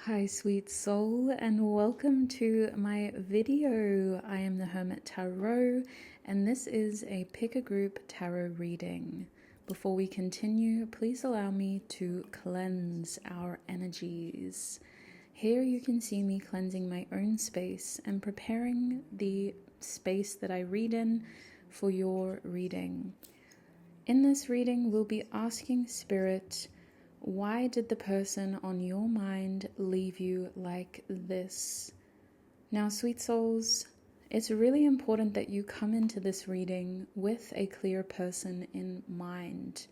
Hi, sweet soul, and welcome to my video. I am the Hermit Tarot, and this is a pick a group tarot reading. Before we continue, please allow me to cleanse our energies. Here you can see me cleansing my own space and preparing the space that I read in for your reading. In this reading, we'll be asking Spirit, why did the person on your mind leave you like this? Now, sweet souls, it's really important that you come into this reading with a clear person in mind.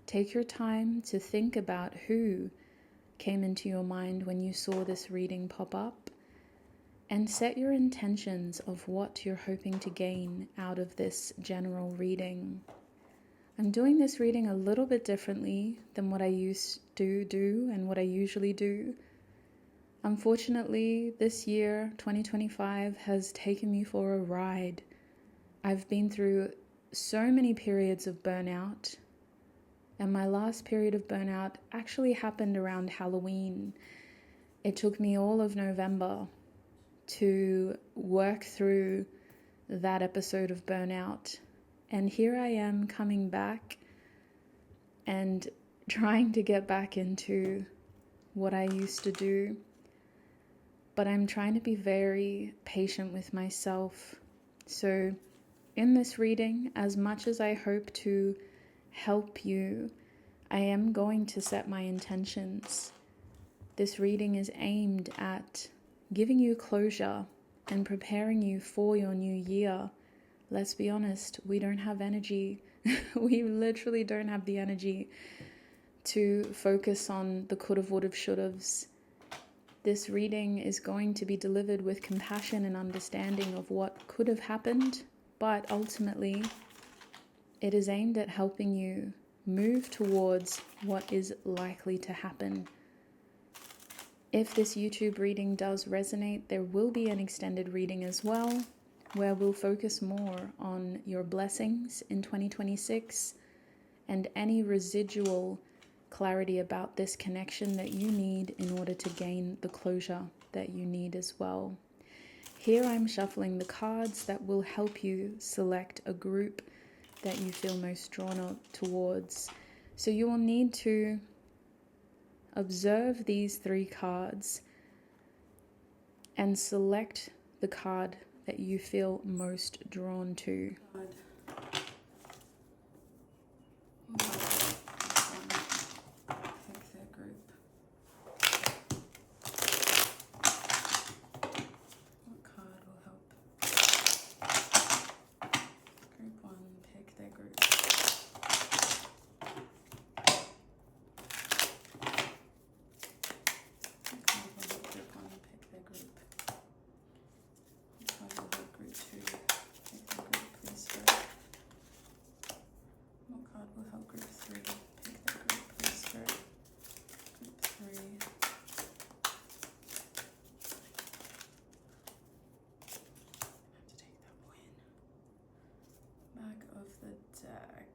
Take your time to think about who came into your mind when you saw this reading pop up, and set your intentions of what you're hoping to gain out of this general reading. I'm doing this reading a little bit differently than what I used to do and what I usually do. Unfortunately, this year, 2025, has taken me for a ride. I've been through so many periods of burnout, and my last period of burnout actually happened around Halloween. It took me all of November to work through that episode of burnout. And here I am coming back and trying to get back into what I used to do. But I'm trying to be very patient with myself. So in this reading, as much as I hope to help you, I am going to set my intentions. This reading is aimed at giving you closure and preparing you for your new year. Let's be honest, we don't have energy. We literally don't have the energy to focus on the could have, would have, should haves. This reading is going to be delivered with compassion and understanding of what could have happened, but ultimately it is aimed at helping you move towards what is likely to happen. If this YouTube reading does resonate, there will be an extended reading as well, where we'll focus more on your blessings in 2026 and any residual clarity about this connection that you need in order to gain the closure that you need as well. Here I'm shuffling the cards that will help you select a group that you feel most drawn towards. So you will need to observe these three cards and select the card that you feel most drawn to. Pick their group. What card will help? Group 1, pick their group. What card will help group 1 pick their group? What card will help group 2 pick their group, please, Spirit? What card will help group 3 pick their group, please, Spirit? Group 3. I have to take that win. Back of the deck.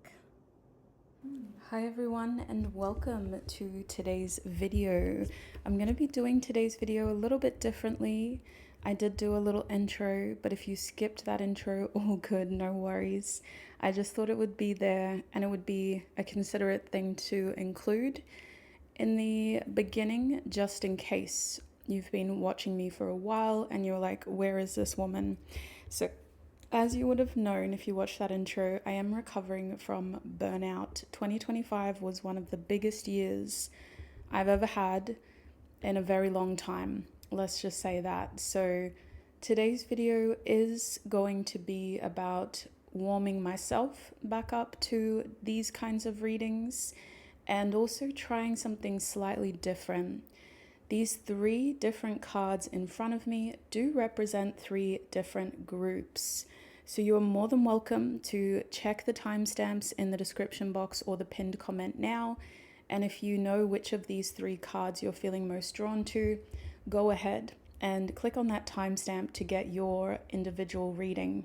Hi everyone, and welcome to today's video. I'm going to be doing today's video a little bit differently. I did do a little intro, but if you skipped that intro, all good, no worries. I just thought it would be there, and it would be a considerate thing to include in the beginning, just in case you've been watching me for a while and you're like, where is this woman? So as you would have known if you watched that intro, I am recovering from burnout. 2025 was one of the biggest years I've ever had in a very long time. Let's just say that. So today's video is going to be about warming myself back up to these kinds of readings and also trying something slightly different. These three different cards in front of me do represent three different groups. So you are more than welcome to check the timestamps in the description box or the pinned comment now. And if you know which of these three cards you're feeling most drawn to, go ahead and click on that timestamp to get your individual reading.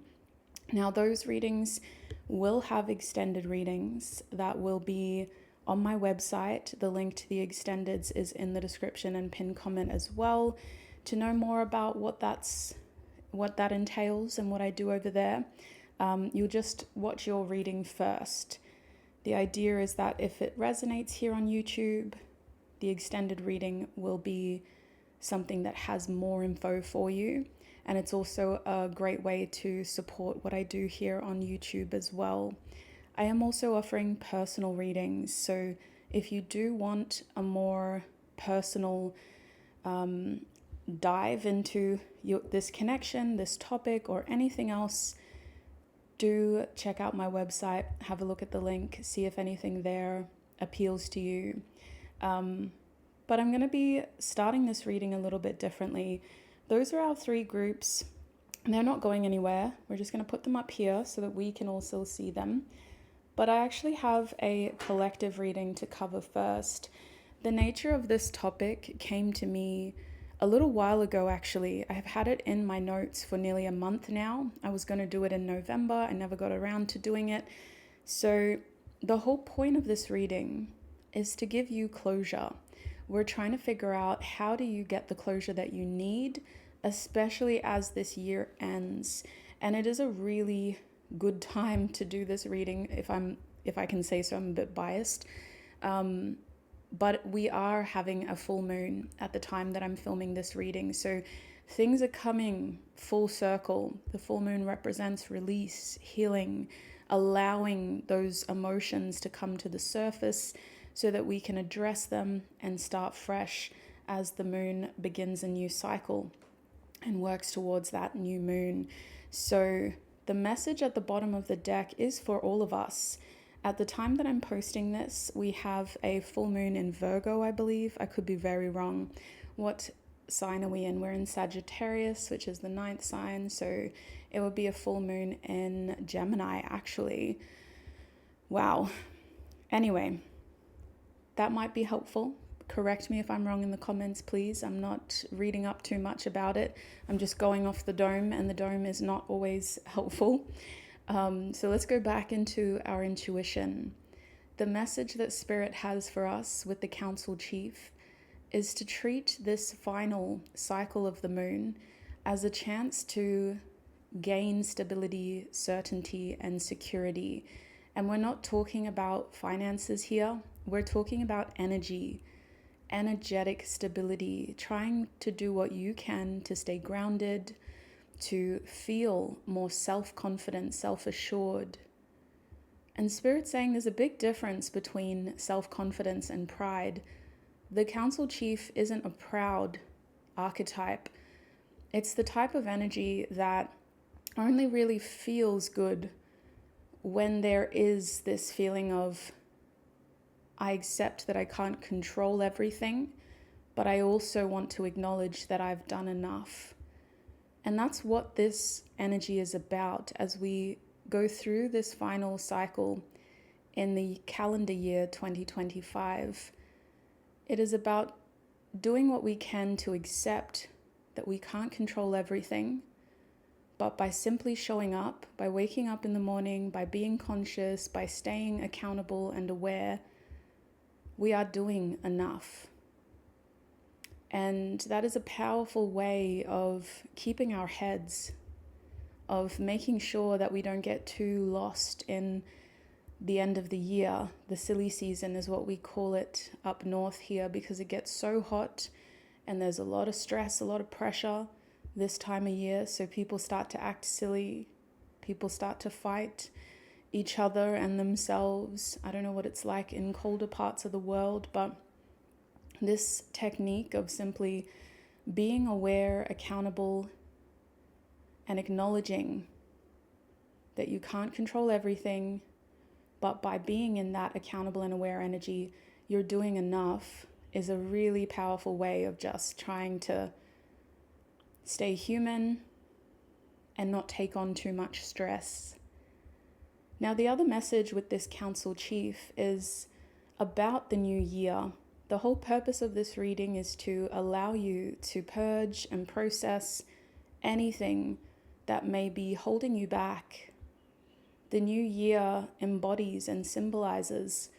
Now, those readings will have extended readings that will be on my website. The link to the extendeds is in the description and pinned comment as well. To know more about what that entails and what I do over there, you'll just watch your reading first. The idea is that if it resonates here on YouTube, the extended reading will be something that has more info for you. And it's also a great way to support what I do here on YouTube as well. I am also offering personal readings. So if you do want a more personal dive into this connection, this topic, or anything else, do check out my website, have a look at the link, see if anything there appeals to you. But I'm going to be starting this reading a little bit differently. Those are our 3 groups. They're not going anywhere. We're just going to put them up here so that we can also see them. But I actually have a collective reading to cover first. The nature of this topic came to me a little while ago, actually. I have had it in my notes for nearly a month now. I was going to do it in November. I never got around to doing it. So the whole point of this reading is to give you closure. We're trying to figure out, how do you get the closure that you need, especially as this year ends. And it is a really good time to do this reading, if I can say so. I'm a bit biased. But we are having a full moon at the time that I'm filming this reading. So things are coming full circle. The full moon represents release, healing, allowing those emotions to come to the surface so that we can address them and start fresh as the moon begins a new cycle and works towards that new moon. So the message at the bottom of the deck is for all of us. At the time that I'm posting this, we have a full moon in Virgo, I believe. I could be very wrong. What sign are we in? We're in Sagittarius, which is the 9th sign. So it would be a full moon in Gemini, actually. Wow. Anyway, that might be helpful. Correct me if I'm wrong in the comments, please. I'm not reading up too much about it. I'm just going off the dome, and the dome is not always helpful. So let's go back into our intuition. The message that Spirit has for us with the Council Chief is to treat this final cycle of the moon as a chance to gain stability, certainty, and security. And we're not talking about finances here. We're talking about energy, energetic stability, trying to do what you can to stay grounded, to feel more self-confident, self-assured. And Spirit's saying there's a big difference between self-confidence and pride. The Council Chief isn't a proud archetype. It's the type of energy that only really feels good when there is this feeling of, I accept that I can't control everything, but I also want to acknowledge that I've done enough. And that's what this energy is about as we go through this final cycle in the calendar year 2025. It is about doing what we can to accept that we can't control everything, but by simply showing up, by waking up in the morning, by being conscious, by staying accountable and aware, we are doing enough. And that is a powerful way of keeping our heads, of making sure that we don't get too lost in the end of the year. The silly season is what we call it up north here, because it gets so hot and there's a lot of stress, a lot of pressure this time of year. So people start to act silly. People start to fight each other and themselves. I don't know what it's like in colder parts of the world, but this technique of simply being aware, accountable, and acknowledging that you can't control everything, but by being in that accountable and aware energy, you're doing enough, is a really powerful way of just trying to stay human and not take on too much stress. Now, the other message with this Council Chief is about the new year. The whole purpose of this reading is to allow you to purge and process anything that may be holding you back. The new year embodies and symbolizes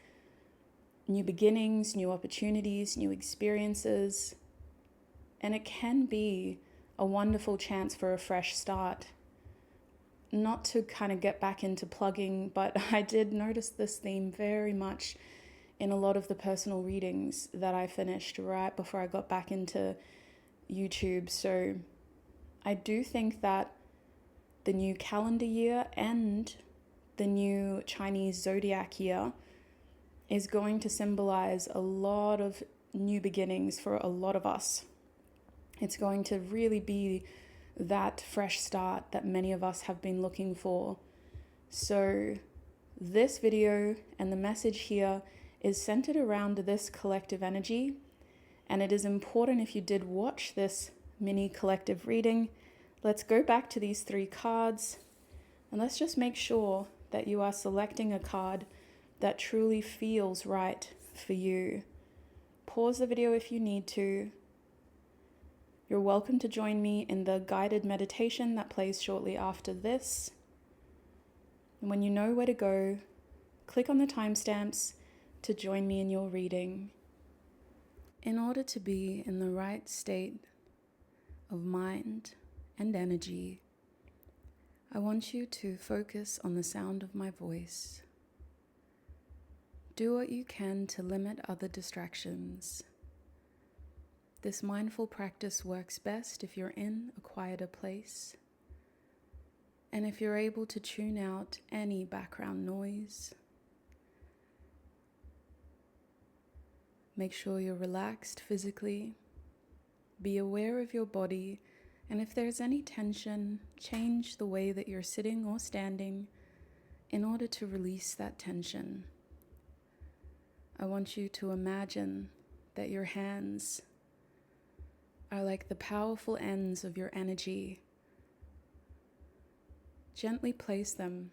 new beginnings, new opportunities, new experiences. And it can be a wonderful chance for a fresh start. Not to kind of get back into plugging, but I did notice this theme very much in a lot of the personal readings that I finished right before I got back into YouTube. So I do think that the new calendar year and the new Chinese zodiac year is going to symbolize a lot of new beginnings for a lot of us. It's going to really be that fresh start that many of us have been looking for. So this video and the message here is centered around this collective energy, and it is important, if you did watch this mini collective reading, let's go back to these 3 cards and let's just make sure that you are selecting a card that truly feels right for you. Pause the video if you need to. You're welcome to join me in the guided meditation that plays shortly after this. And when you know where to go, click on the timestamps to join me in your reading. In order to be in the right state of mind and energy, I want you to focus on the sound of my voice. Do what you can to limit other distractions. This mindful practice works best if you're in a quieter place, and if you're able to tune out any background noise. Make sure you're relaxed physically. Be aware of your body, and if there's any tension, change the way that you're sitting or standing in order to release that tension. I want you to imagine that your hands are like the powerful ends of your energy. Gently place them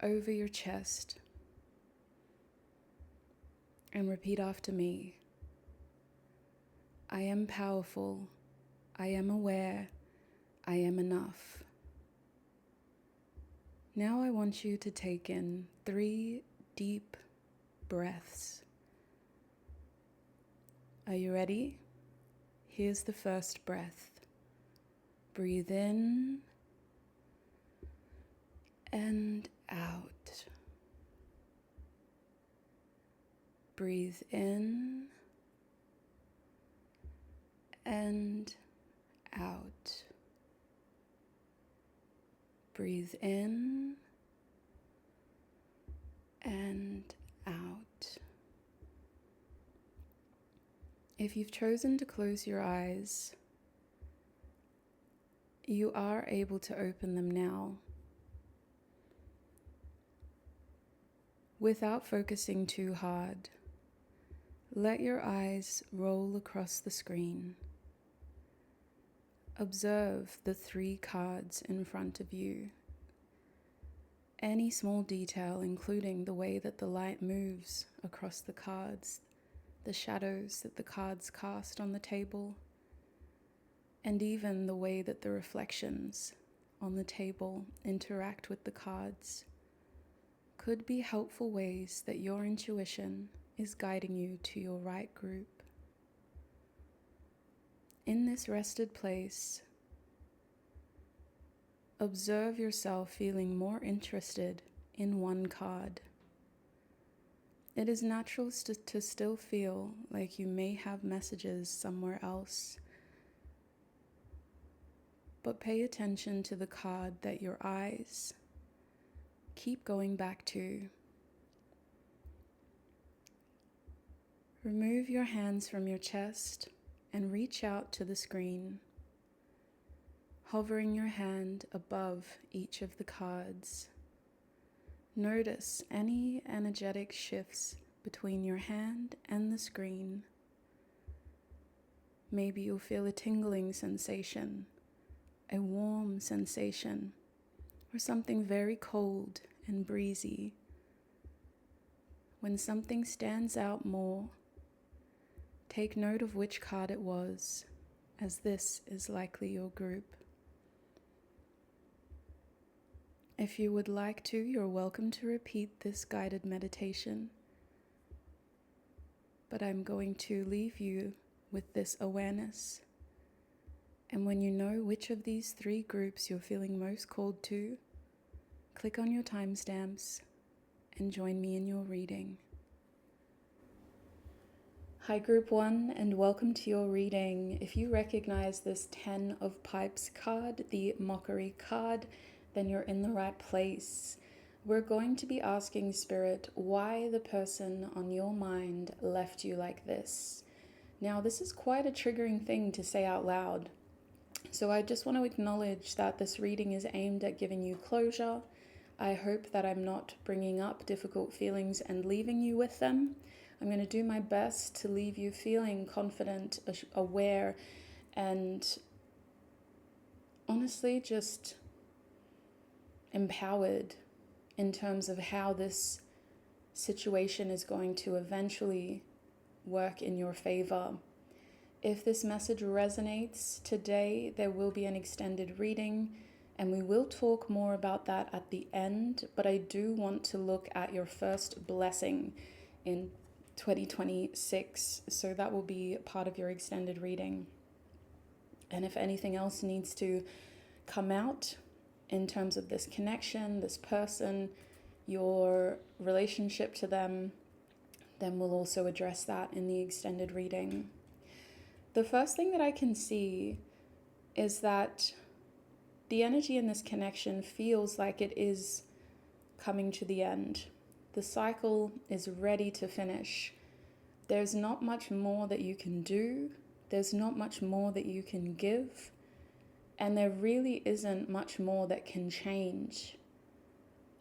over your chest and repeat after me. I am powerful. I am aware. I am enough. Now I want you to take in 3 deep breaths. Are you ready? Here's the first breath. Breathe in and out. Breathe in and out. Breathe in and out. If you've chosen to close your eyes, you are able to open them now. Without focusing too hard, let your eyes roll across the screen. Observe the 3 cards in front of you. Any small detail, including the way that the light moves across the cards, the shadows that the cards cast on the table, and even the way that the reflections on the table interact with the cards, could be helpful ways that your intuition is guiding you to your right group. In this rested place, observe yourself feeling more interested in one card. It is natural to still feel like you may have messages somewhere else, but pay attention to the card that your eyes keep going back to. Remove your hands from your chest and reach out to the screen, hovering your hand above each of the cards. Notice any energetic shifts between your hand and the screen. Maybe you'll feel a tingling sensation, a warm sensation, or something very cold and breezy. When something stands out more, take note of which card it was, as this is likely your group. If you would like to, you're welcome to repeat this guided meditation but I'm going to leave you with this awareness. And when you know which of these 3 groups you're feeling most called to, click on your timestamps and join me in your reading. Hi Group 1, and welcome to your reading. If you recognize this 10 of Pipes card, the Mockery card, then you're in the right place. We're going to be asking Spirit why the person on your mind left you like this. Now, this is quite a triggering thing to say out loud. So I just want to acknowledge that this reading is aimed at giving you closure. I hope that I'm not bringing up difficult feelings and leaving you with them. I'm going to do my best to leave you feeling confident, aware, and honestly just empowered in terms of how this situation is going to eventually work in your favor. If this message resonates today, there will be an extended reading, and we will talk more about that at the end, but I do want to look at your first blessing in 2026, so that will be part of your extended reading. And if anything else needs to come out in terms of this connection, this person, your relationship to them, then we'll also address that in the extended reading. The first thing that I can see is that the energy in this connection feels like it is coming to the end. The cycle is ready to finish. There's not much more that you can do. There's not much more that you can give. And there really isn't much more that can change.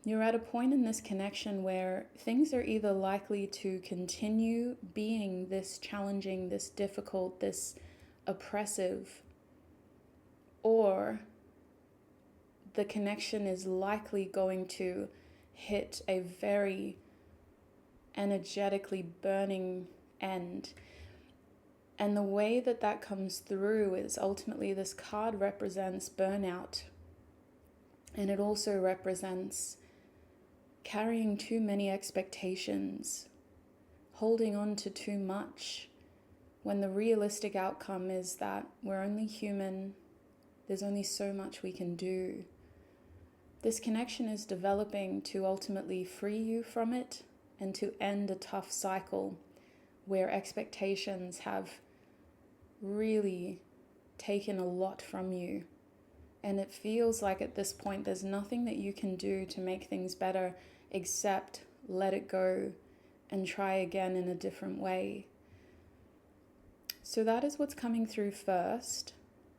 You're at a point in this connection where things are either likely to continue being this challenging, this difficult, this oppressive, or the connection is likely going to hit a very energetically burning end. And the way that that comes through is ultimately this card represents burnout. And it also represents carrying too many expectations, holding on to too much, when the realistic outcome is that we're only human, there's only so much we can do. This connection is developing to ultimately free you from it and to end a tough cycle where expectations have really taken a lot from you. And it feels like at this point there's nothing that you can do to make things better except let it go and try again in a different way. So that is what's coming through first.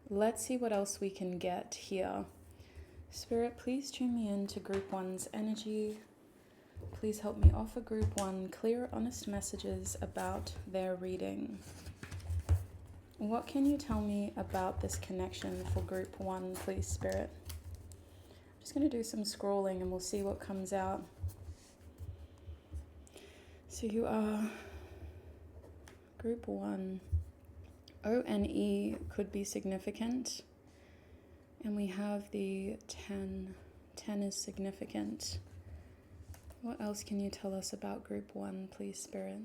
Let's see what else we can get here. Spirit, please tune me into Group 1's energy. Please help me offer Group 1 clear, honest messages about their reading. What can you tell me about this connection for Group 1, please, Spirit? I'm just going to do some scrolling and we'll see what comes out. So you are Group 1. O and E could be significant. And we have the 10. 10 is significant. What else can you tell us about Group 1, please, Spirit?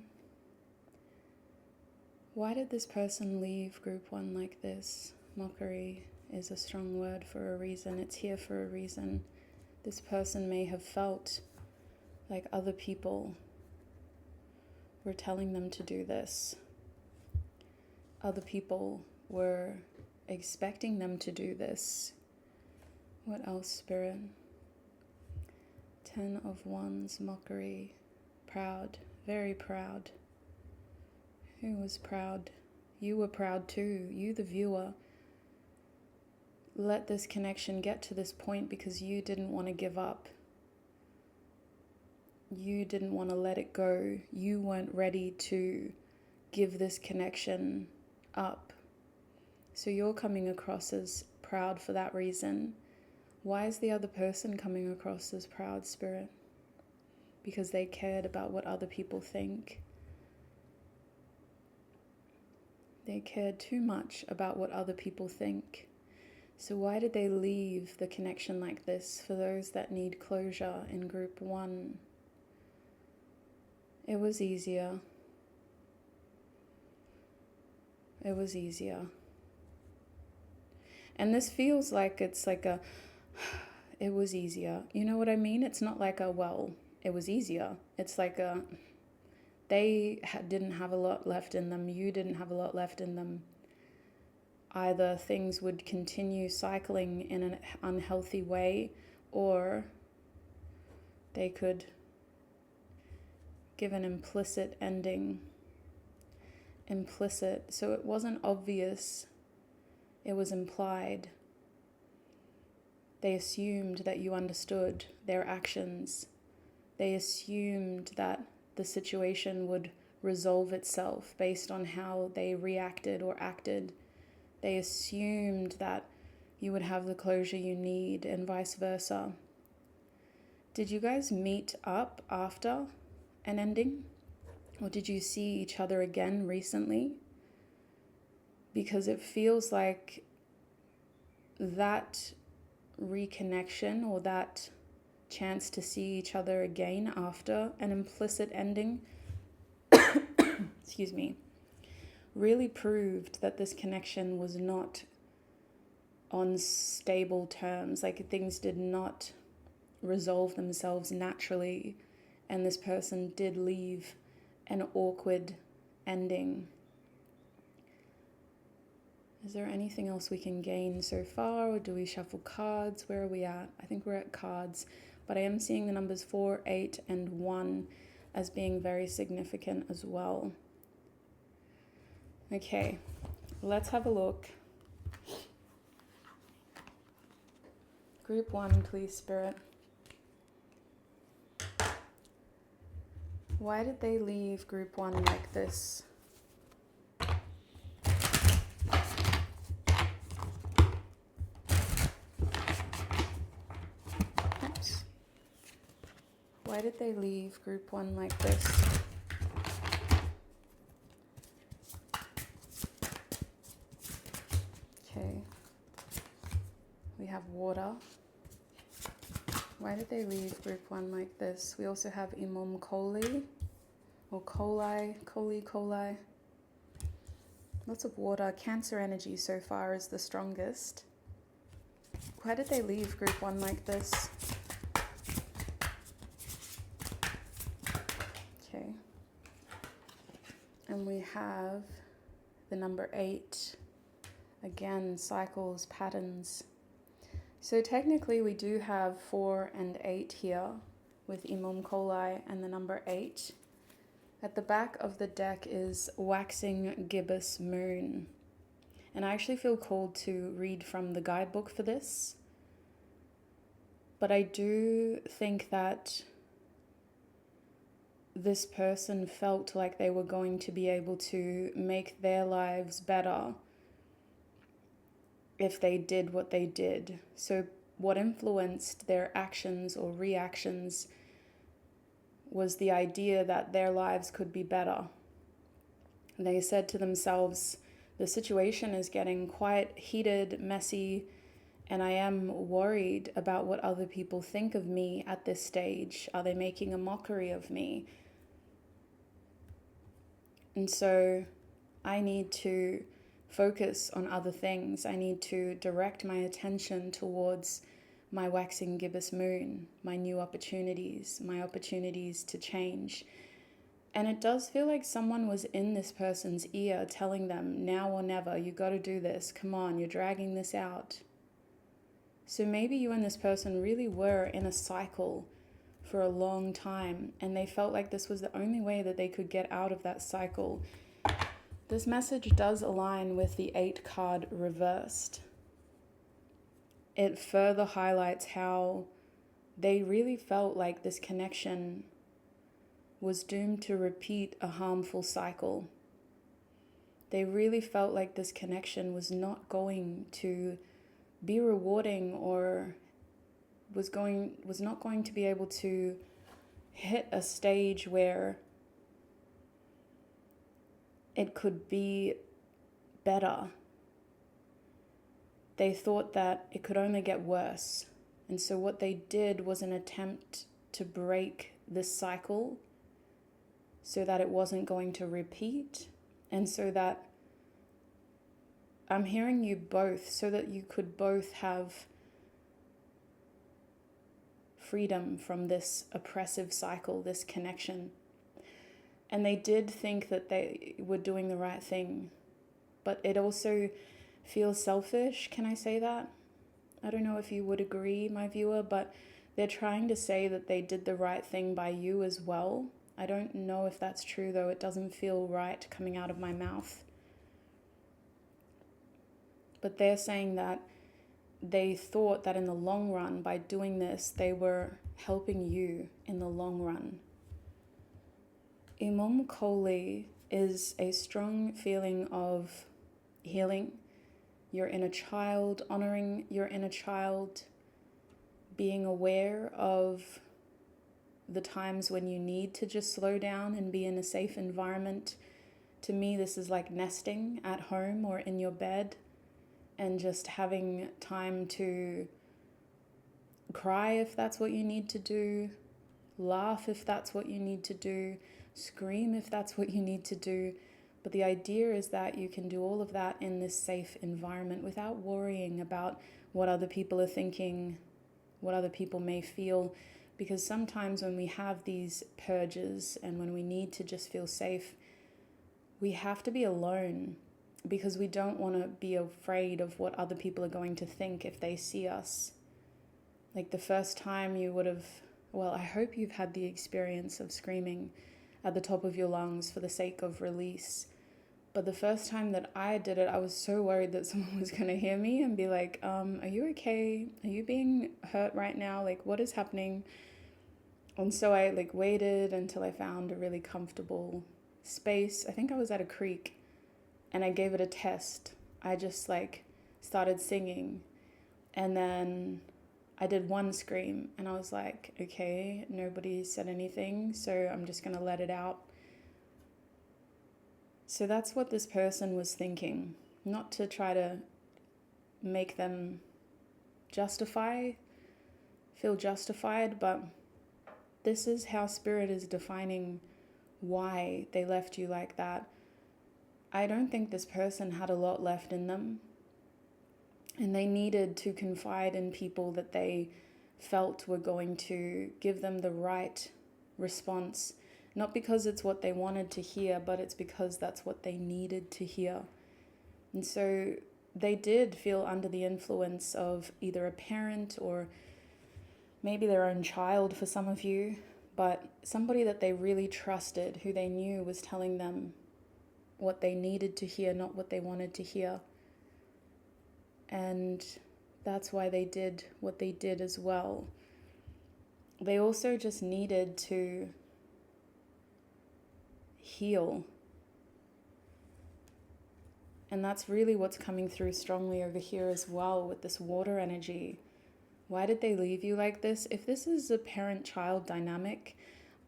Why did this person leave Group 1 like this? Mockery is a strong word for a reason. It's here for a reason. This person may have felt like other people were telling them to do this. Other people were expecting them to do this. What else, Spirit? 10 of Wands, mockery, proud, very proud. Who was proud? You were proud too, you the viewer. Let this connection get to this point because you didn't want to give up. You didn't want to let it go. You weren't ready to give this connection up. So you're coming across as proud for that reason. Why is the other person coming across as proud, Spirit? Because they cared about what other people think. They cared too much about what other people think. So why did they leave the connection like this for those that need closure in Group 1? It was easier. It was easier. And this feels like it's like a, it was easier. You know what I mean? It's not like a, well, it was easier. It's like a, they didn't have a lot left in them. You didn't have a lot left in them. Either things would continue cycling in an unhealthy way, or they could give an implicit ending. Implicit, so it wasn't obvious, it was implied. They assumed that you understood their actions. They assumed that the situation would resolve itself based on how they reacted or acted. They assumed that you would have the closure you need, and vice versa. Did you guys meet up after an ending? Or did you see each other again recently? Because it feels like that reconnection, or that chance to see each other again after an implicit ending, excuse me, really proved that this connection was not on stable terms. Like, things did not resolve themselves naturally, and this person did leave an awkward ending. Is there anything else we can gain so far, or do we shuffle cards? Where are we at? I think we're at cards, but I am seeing the numbers 4, 8, and 1 as being very significant as well. Okay, let's have a look. Group 1, please, Spirit. Why did they leave group 1 like this? Oops. Why did they leave group 1 like this? Okay. We have water. Why did they leave group 1 like this? We also have imum coli, or coli. Lots of water. Cancer energy so far is the strongest. Why did they leave group 1 like this? Okay. And we have the number 8. Again, cycles, patterns. So technically we do have 4 and 8 here with imum coli and the number 8. At the back of the deck is waxing gibbous moon. And I actually feel called to read from the guidebook for this. But I do think that this person felt like they were going to be able to make their lives better if they did what they did. So what influenced their actions or reactions was the idea that their lives could be better. They said to themselves, the situation is getting quite heated, messy, and I am worried about what other people think of me at this stage. Are they making a mockery of me? And so I need to focus on other things. I need to direct my attention towards my waxing gibbous moon, my new opportunities, my opportunities to change. And it does feel like someone was in this person's ear telling them, now or never, you got to do this. Come on, you're dragging this out. So maybe you and this person really were in a cycle for a long time, and they felt like this was the only way that they could get out of that cycle. This message does align with the 8 card reversed. It further highlights how they really felt like this connection was doomed to repeat a harmful cycle. They really felt like this connection was not going to be rewarding, or was not going to be able to hit a stage where it could be better. They thought that it could only get worse. And so what they did was an attempt to break this cycle so that it wasn't going to repeat, and so that I'm hearing you both so that you could both have freedom from this oppressive cycle, this connection. And they did think that they were doing the right thing, but it also feels selfish. Can I say that? I don't know if you would agree, my viewer, but they're trying to say that they did the right thing by you as well. I don't know if that's true, though. It doesn't feel right coming out of my mouth. But they're saying that they thought that in the long run, by doing this, they were helping you in the long run. Imam Koli is a strong feeling of healing your inner child, honoring your inner child, being aware of the times when you need to just slow down and be in a safe environment. To me, this is like nesting at home or in your bed and just having time to cry if that's what you need to do, laugh if that's what you need to do, scream if that's what you need to do. But the idea is that you can do all of that in this safe environment without worrying about what other people are thinking, what other people may feel. Because sometimes when we have these purges and when we need to just feel safe, we have to be alone because we don't want to be afraid of what other people are going to think if they see us. Like the first time you would have, well, I hope you've had the experience of screaming at the top of your lungs for the sake of release. But the first time that I did it, I was so worried that someone was going to hear me and be like, are you okay? Are you being hurt right now? Like, what is happening? And so I waited until I found a really comfortable space. I think I was at a creek and I gave it a test. I just started singing and then I did one scream and I was like, okay, nobody said anything, so I'm just going to let it out. So that's what this person was thinking, not to try to make them feel justified, but this is how Spirit is defining why they left you like that. I don't think this person had a lot left in them, and they needed to confide in people that they felt were going to give them the right response. Not because it's what they wanted to hear, but it's because that's what they needed to hear. And so they did feel under the influence of either a parent or maybe their own child for some of you, but somebody that they really trusted, who they knew was telling them what they needed to hear, not what they wanted to hear. And that's why they did what they did as well. They also just needed to heal. And that's really what's coming through strongly over here as well with this water energy. Why did they leave you like this? If this is a parent-child dynamic,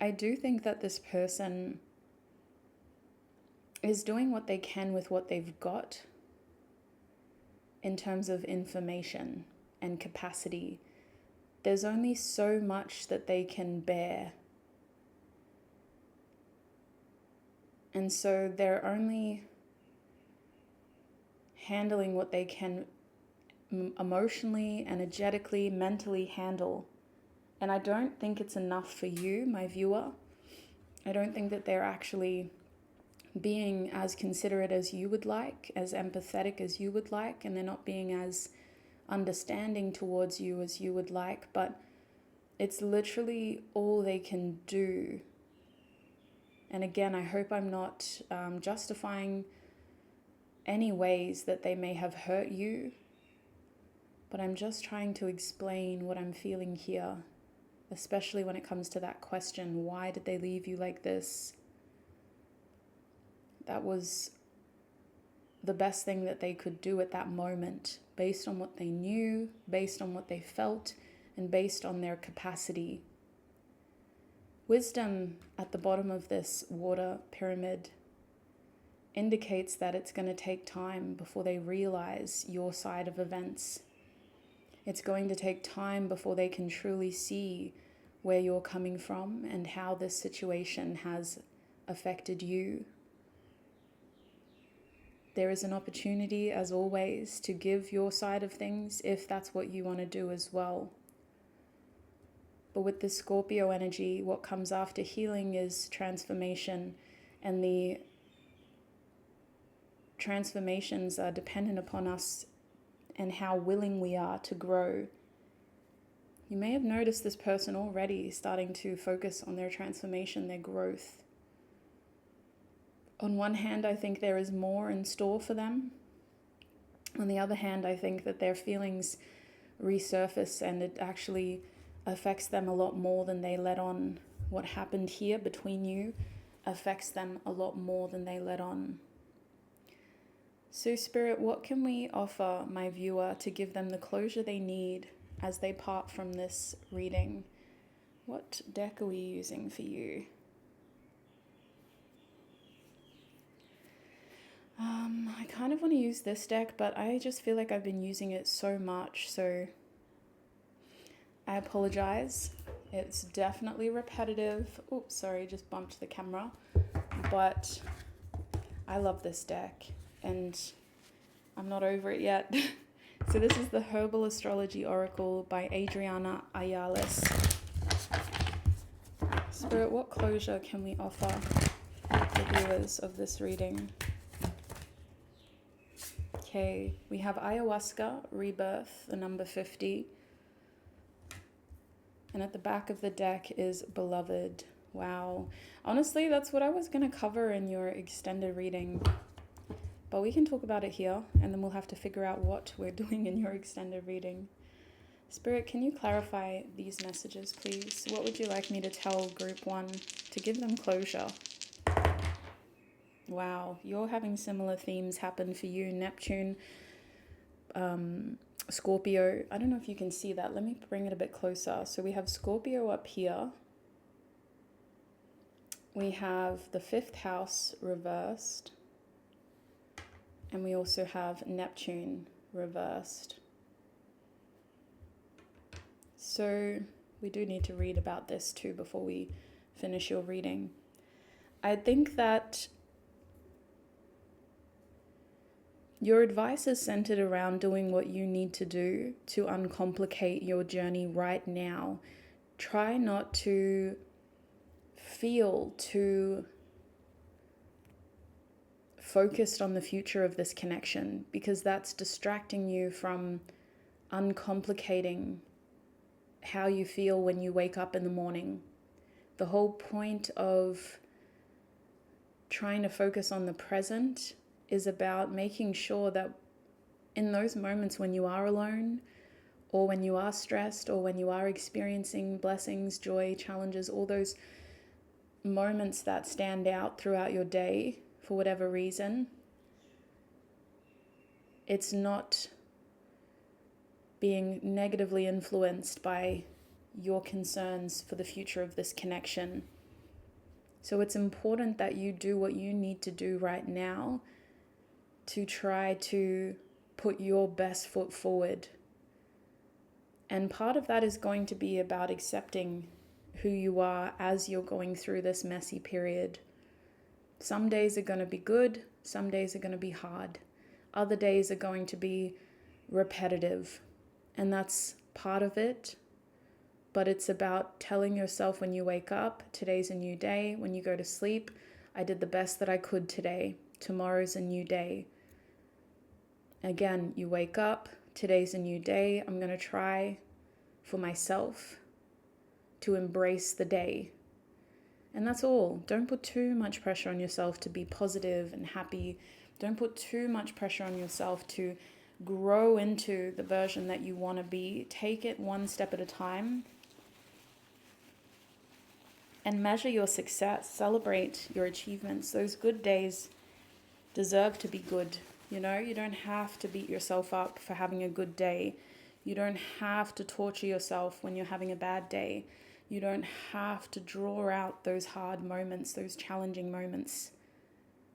I do think that this person is doing what they can with what they've got in terms of information and capacity. There's only so much that they can bear. And so they're only handling what they can emotionally, energetically, mentally handle. And I don't think it's enough for you, my viewer. I don't think that they're actually being as considerate as you would like, as empathetic as you would like, and they're not being as understanding towards you as you would like, but it's literally all they can do. And again, I hope I'm not justifying any ways that they may have hurt you, but I'm just trying to explain what I'm feeling here, especially when it comes to that question, why did they leave you like this? That was the best thing that they could do at that moment, based on what they knew, based on what they felt, and based on their capacity. Wisdom at the bottom of this water pyramid indicates that it's going to take time before they realize your side of events. It's going to take time before they can truly see where you're coming from and how this situation has affected you. There is an opportunity, as always, to give your side of things if that's what you want to do as well. But with this Scorpio energy, what comes after healing is transformation, and the transformations are dependent upon us and how willing we are to grow. You may have noticed this person already starting to focus on their transformation, their growth. On one hand, I think there is more in store for them. On the other hand, I think that their feelings resurface and it actually affects them a lot more than they let on. What happened here between you affects them a lot more than they let on. So Spirit, what can we offer my viewer to give them the closure they need as they part from this reading? What deck are we using for you? I kind of want to use this deck, but I just feel like I've been using it so much, so I apologize. It's definitely repetitive. Oops, sorry, just bumped the camera. But I love this deck, and I'm not over it yet. So this is the Herbal Astrology Oracle by Adriana Ayales. Spirit, what closure can we offer the viewers of this reading? Okay, we have Ayahuasca, Rebirth, the number 50. And at the back of the deck is Beloved. Wow. Honestly, that's what I was going to cover in your extended reading. But we can talk about it here, and then we'll have to figure out what we're doing in your extended reading. Spirit, can you clarify these messages, please? What would you like me to tell Group 1 to give them closure? Wow, you're having similar themes happen for you. Neptune, Scorpio. I don't know if you can see that. Let me bring it a bit closer. So we have Scorpio up here. We have the 5th house reversed. And we also have Neptune reversed. So we do need to read about this too before we finish your reading. I think that your advice is centered around doing what you need to do to uncomplicate your journey right now. Try not to feel too focused on the future of this connection, because that's distracting you from uncomplicating how you feel when you wake up in the morning. The whole point of trying to focus on the present is about making sure that in those moments when you are alone, or when you are stressed, or when you are experiencing blessings, joy, challenges, all those moments that stand out throughout your day for whatever reason, it's not being negatively influenced by your concerns for the future of this connection. So it's important that you do what you need to do right now to try to put your best foot forward. And part of that is going to be about accepting who you are as you're going through this messy period. Some days are going to be good, some days are going to be hard. Other days are going to be repetitive, and that's part of it. But it's about telling yourself when you wake up, today's a new day. When you go to sleep, I did the best that I could today. Tomorrow's a new day. Again, you wake up, today's a new day. I'm going to try for myself to embrace the day. And that's all. Don't put too much pressure on yourself to be positive and happy. Don't put too much pressure on yourself to grow into the version that you want to be. Take it one step at a time and measure your success. Celebrate your achievements. Those good days deserve to be good. You know, you don't have to beat yourself up for having a good day. You don't have to torture yourself when you're having a bad day. You don't have to draw out those hard moments, those challenging moments.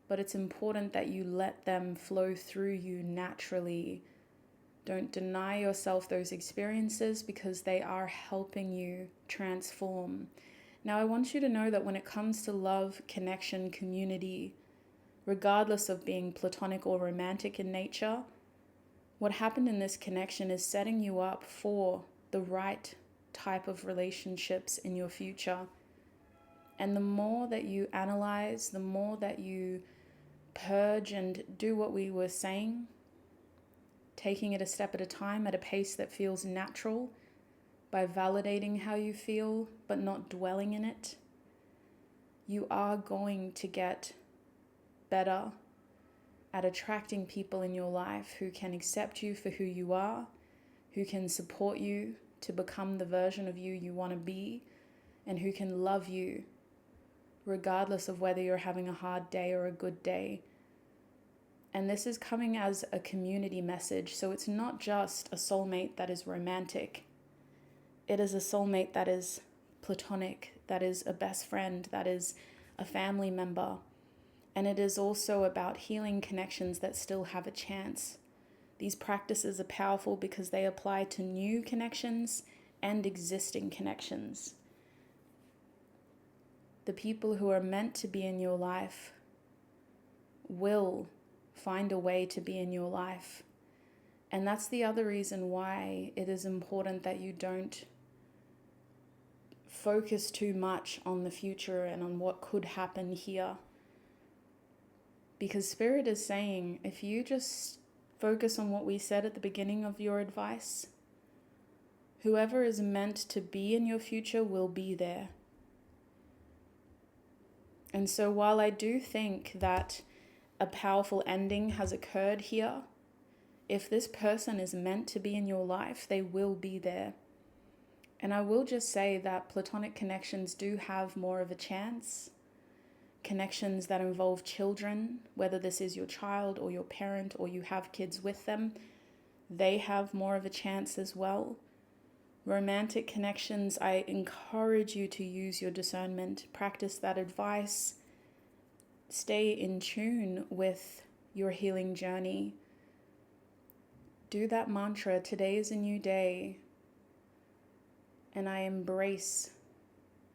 But it's important that you let them flow through you naturally. Don't deny yourself those experiences, because they are helping you transform. Now, I want you to know that when it comes to love, connection, community, regardless of being platonic or romantic in nature, what happened in this connection is setting you up for the right type of relationships in your future. And the more that you analyze, the more that you purge and do what we were saying, taking it a step at a time at a pace that feels natural, by validating how you feel but not dwelling in it, you are going to get better at attracting people in your life who can accept you for who you are, who can support you to become the version of you want to be, and who can love you regardless of whether you're having a hard day or a good day. And this is coming as a community message, so it's not just a soulmate that is romantic. It is a soulmate that is platonic, that is a best friend, that is a family member. And it is also about healing connections that still have a chance. These practices are powerful because they apply to new connections and existing connections. The people who are meant to be in your life will find a way to be in your life. And that's the other reason why it is important that you don't focus too much on the future and on what could happen here. Because Spirit is saying, if you just focus on what we said at the beginning of your advice, whoever is meant to be in your future will be there. And so while I do think that a powerful ending has occurred here, if this person is meant to be in your life, they will be there. And I will just say that platonic connections do have more of a chance. Connections that involve children, whether this is your child or your parent or you have kids with them, they have more of a chance as well. Romantic connections, I encourage you to use your discernment, practice that advice, stay in tune with your healing journey. Do that mantra, today is a new day, and I embrace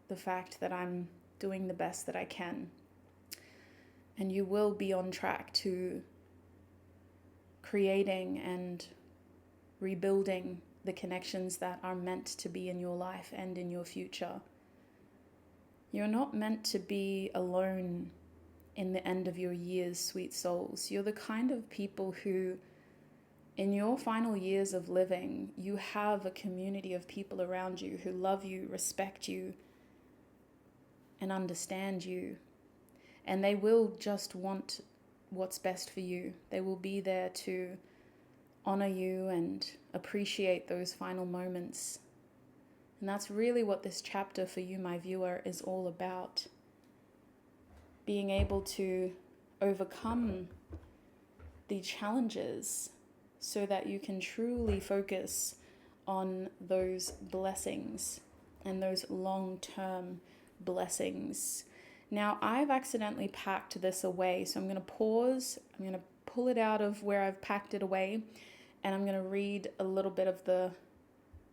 the fact that I'm doing the best that I can. And you will be on track to creating and rebuilding the connections that are meant to be in your life and in your future. You're not meant to be alone in the end of your years, sweet souls. You're the kind of people who, in your final years of living, you have a community of people around you who love you, respect you, and understand you. And they will just want what's best for you. They will be there to honor you and appreciate those final moments. And that's really what this chapter for you, my viewer, is all about. Being able to overcome the challenges so that you can truly focus on those blessings and those long-term blessings. Now, I've accidentally packed this away, so I'm going to pause. I'm going to pull it out of where I've packed it away, and I'm going to read a little bit of the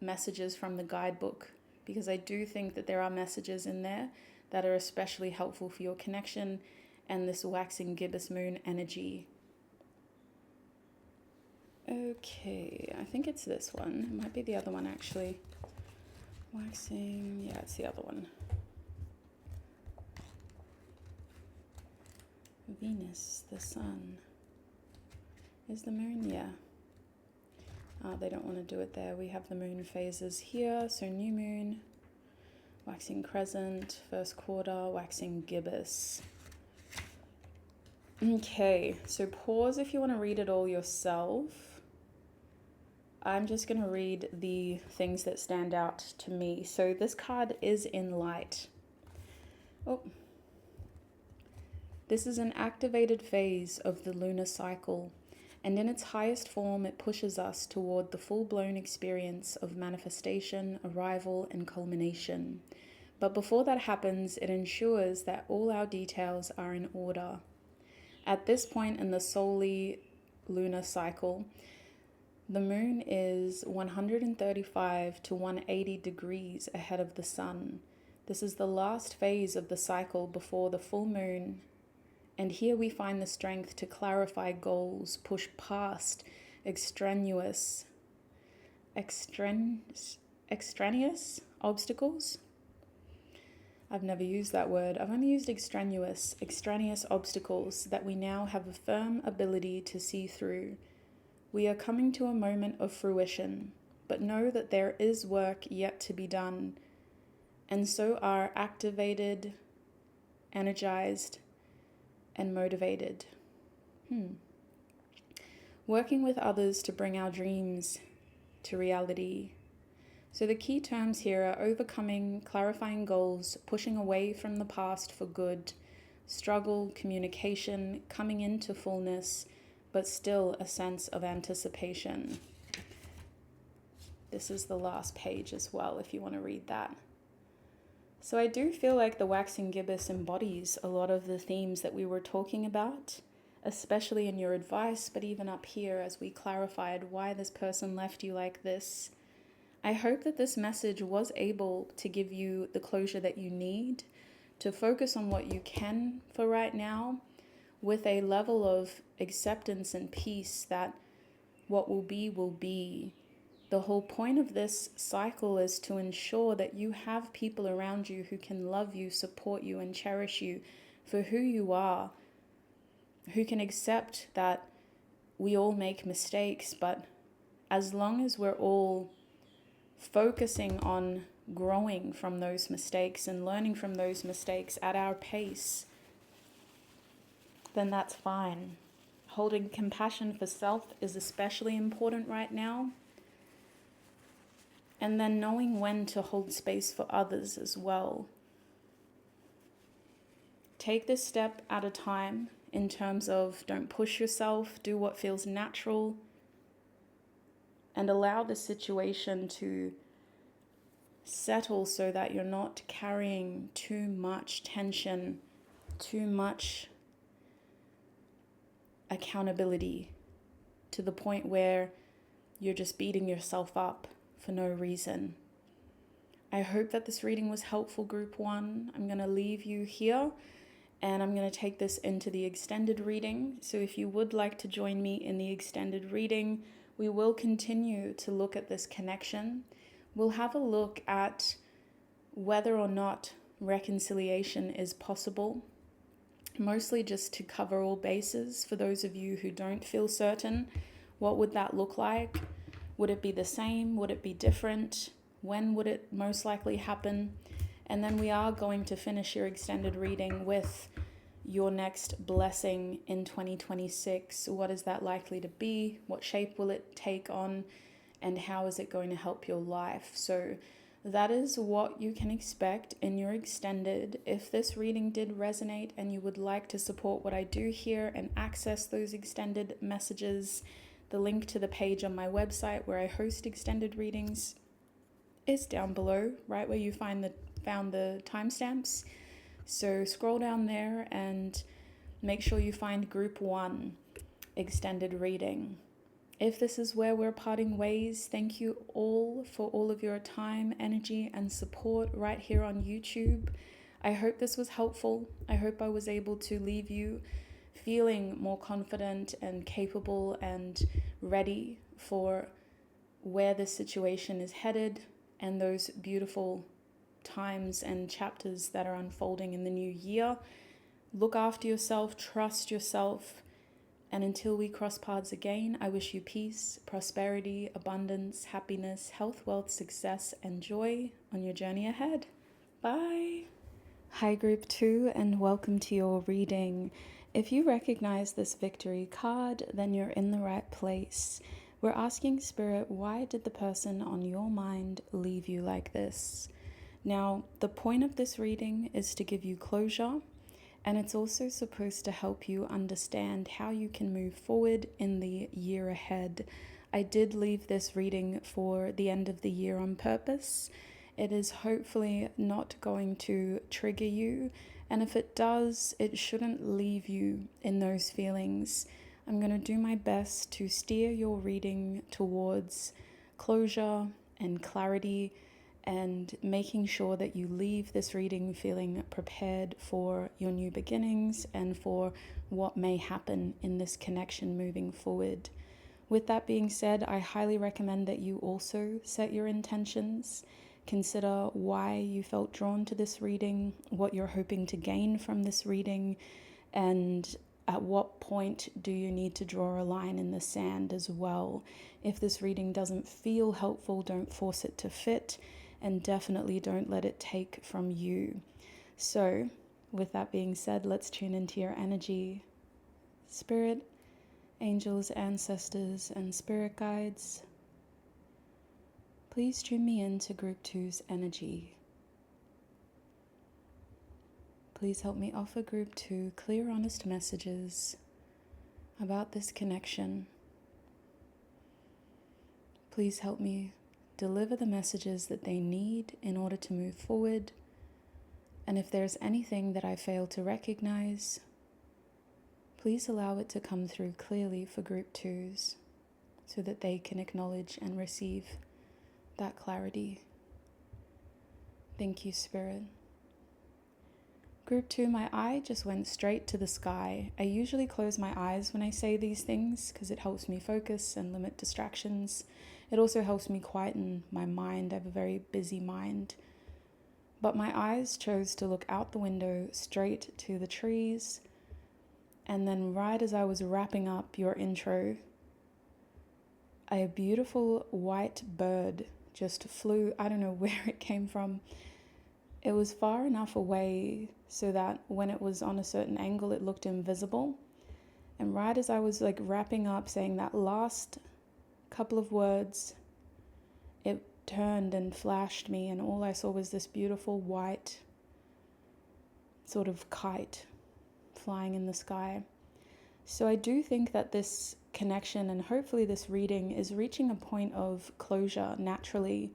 messages from the guidebook, because I do think that there are messages in there that are especially helpful for your connection and this waxing gibbous moon energy. Okay, I think it's this one. It might be the other one, actually. Waxing, yeah, it's the other one. Venus, the sun. Is the moon? Yeah. They don't want to do it there. We have the moon phases here. So new moon, waxing crescent, first quarter, waxing gibbous. Okay, so pause if you want to read it all yourself. I'm just going to read the things that stand out to me. So this card is in light. Oh. This is an activated phase of the lunar cycle, and in its highest form, it pushes us toward the full-blown experience of manifestation, arrival, and culmination. But before that happens, it ensures that all our details are in order. At this point in the solely lunar cycle, the moon is 135 to 180 degrees ahead of the sun. This is the last phase of the cycle before the full moon And here we find the strength to clarify goals, push past extraneous obstacles. I've never used that word. I've only used extraneous obstacles that we now have a firm ability to see through. We are coming to a moment of fruition, but know that there is work yet to be done, and so are activated, energized, and motivated. Working with others to bring our dreams to reality. So the key terms here are overcoming, clarifying goals, pushing away from the past for good, struggle, communication, coming into fullness, but still a sense of anticipation. This is the last page as well, if you want to read that. So I do feel like the waxing gibbous embodies a lot of the themes that we were talking about, especially in your advice, but even up here as we clarified why this person left you like this. I hope that this message was able to give you the closure that you need to focus on what you can for right now, with a level of acceptance and peace that what will be will be. The whole point of this cycle is to ensure that you have people around you who can love you, support you, and cherish you for who you are, who can accept that we all make mistakes, but as long as we're all focusing on growing from those mistakes and learning from those mistakes at our pace, then that's fine. Holding compassion for self is especially important right now. And then knowing when to hold space for others as well. Take this step at a time in terms of don't push yourself, do what feels natural, and allow the situation to settle so that you're not carrying too much tension, too much accountability to the point where you're just beating yourself up for no reason. I hope that this reading was helpful, Group 1. I'm going to leave you here and I'm going to take this into the extended reading. So if you would like to join me in the extended reading, we will continue to look at this connection. We'll have a look at whether or not reconciliation is possible, mostly just to cover all bases. For those of you who don't feel certain, what would that look like? Would it be the same? Would it be different? When would it most likely happen? And then we are going to finish your extended reading with your next blessing in 2026. What is that likely to be? What shape will it take on? And how is it going to help your life? So that is what you can expect in your extended. If this reading did resonate and you would like to support what I do here and access those extended messages, the link to the page on my website where I host extended readings is down below, right where you found the timestamps. So scroll down there and make sure you find Group 1 extended reading. If this is where we're parting ways, thank you all for all of your time, energy, and support right here on YouTube. I hope this was helpful. I hope I was able to leave you feeling more confident and capable and ready for where this situation is headed and those beautiful times and chapters that are unfolding in the new year. Look after yourself, trust yourself, and until we cross paths again, I wish you peace, prosperity, abundance, happiness, health, wealth, success, and joy on your journey ahead. Bye. Hi, Group 2, and welcome to your reading. If you recognize this victory card, then you're in the right place. We're asking Spirit, why did the person on your mind leave you like this? Now, the point of this reading is to give you closure, and it's also supposed to help you understand how you can move forward in the year ahead. I did leave this reading for the end of the year on purpose. It is hopefully not going to trigger you, and if it does, it shouldn't leave you in those feelings. I'm going to do my best to steer your reading towards closure and clarity and making sure that you leave this reading feeling prepared for your new beginnings and for what may happen in this connection moving forward. With that being said, I highly recommend that you also set your intentions. Consider why you felt drawn to this reading, what you're hoping to gain from this reading, and at what point do you need to draw a line in the sand as well. If this reading doesn't feel helpful, don't force it to fit, and definitely don't let it take from you. So, with that being said, let's tune into your energy. Spirit, angels, ancestors, and spirit guides, please tune me into Group 2's energy. Please help me offer Group 2 clear, honest messages about this connection. Please help me deliver the messages that they need in order to move forward. And if there's anything that I fail to recognize, please allow it to come through clearly for Group 2s so that they can acknowledge and receive that clarity. Thank you, Spirit. Group 2, my eye just went straight to the sky. I usually close my eyes when I say these things because it helps me focus and limit distractions. It also helps me quieten my mind. I have a very busy mind. But my eyes chose to look out the window straight to the trees. And then right as I was wrapping up your intro, a beautiful white bird just flew. I don't know where it came from. It was far enough away so that when it was on a certain angle, it looked invisible. And right as I was wrapping up, saying that last couple of words, it turned and flashed me, and all I saw was this beautiful white sort of kite flying in the sky. So I do think that this connection and hopefully this reading is reaching a point of closure naturally.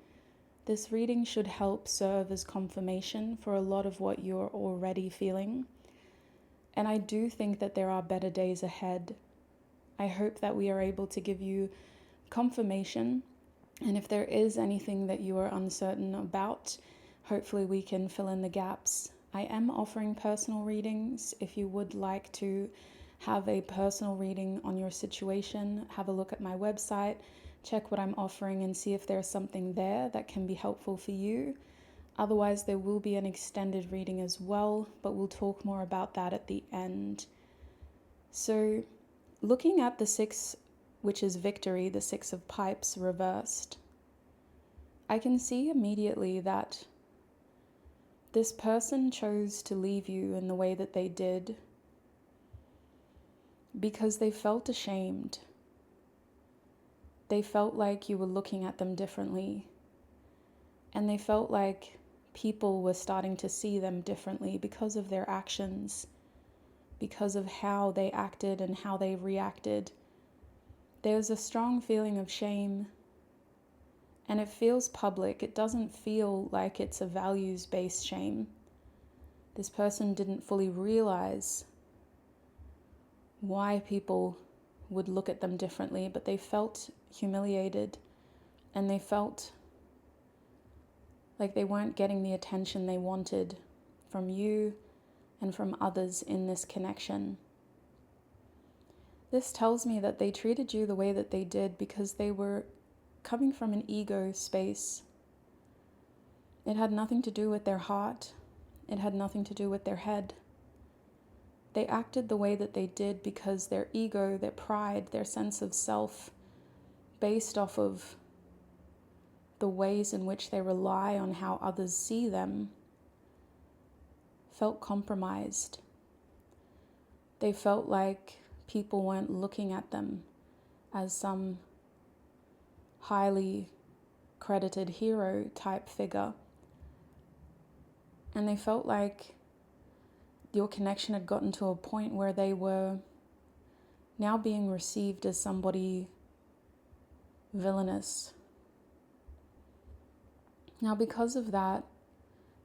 This reading should help serve as confirmation for a lot of what you're already feeling. And I do think that there are better days ahead. I hope that we are able to give you confirmation. And if there is anything that you are uncertain about, hopefully we can fill in the gaps. I am offering personal readings. If you would like to have a personal reading on your situation, have a look at my website. Check what I'm offering and see if there's something there that can be helpful for you. Otherwise, there will be an extended reading as well, but we'll talk more about that at the end. So, looking at the 6, which is victory, the 6 of pipes reversed, I can see immediately that this person chose to leave you in the way that they did because they felt ashamed. They felt like you were looking at them differently, and they felt like people were starting to see them differently because of their actions, because of how they acted and how they reacted. There's a strong feeling of shame, and it feels public. It doesn't feel like it's a values-based shame. This person didn't fully realize why people would look at them differently, but they felt humiliated, and they felt like they weren't getting the attention they wanted from you and from others in this connection. This tells me that they treated you the way that they did because they were coming from an ego space. It had nothing to do with their heart. It had nothing to do with their head. They acted the way that they did because their ego, their pride, their sense of self, based off of the ways in which they rely on how others see them, felt compromised. They felt like people weren't looking at them as some highly credited hero type figure. And they felt like your connection had gotten to a point where they were now being received as somebody villainous. Now, because of that,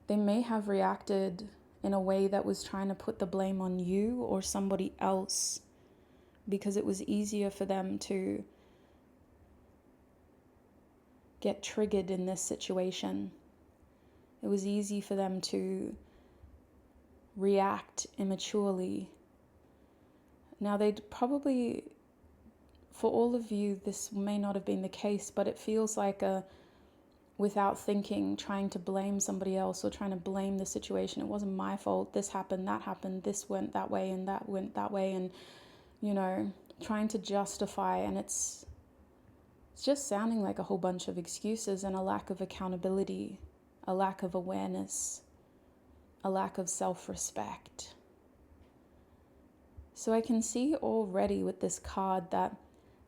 they may have reacted in a way that was trying to put the blame on you or somebody else because it was easier for them to get triggered in this situation. It was easy for them to react immaturely. Now, they'd probably, for all of you, this may not have been the case, but it feels like without thinking, trying to blame somebody else or trying to blame the situation. It wasn't my fault. This happened, that happened, this went that way and that went that way. And, trying to justify. And it's just sounding like a whole bunch of excuses and a lack of accountability, a lack of awareness, a lack of self-respect. So I can see already with this card that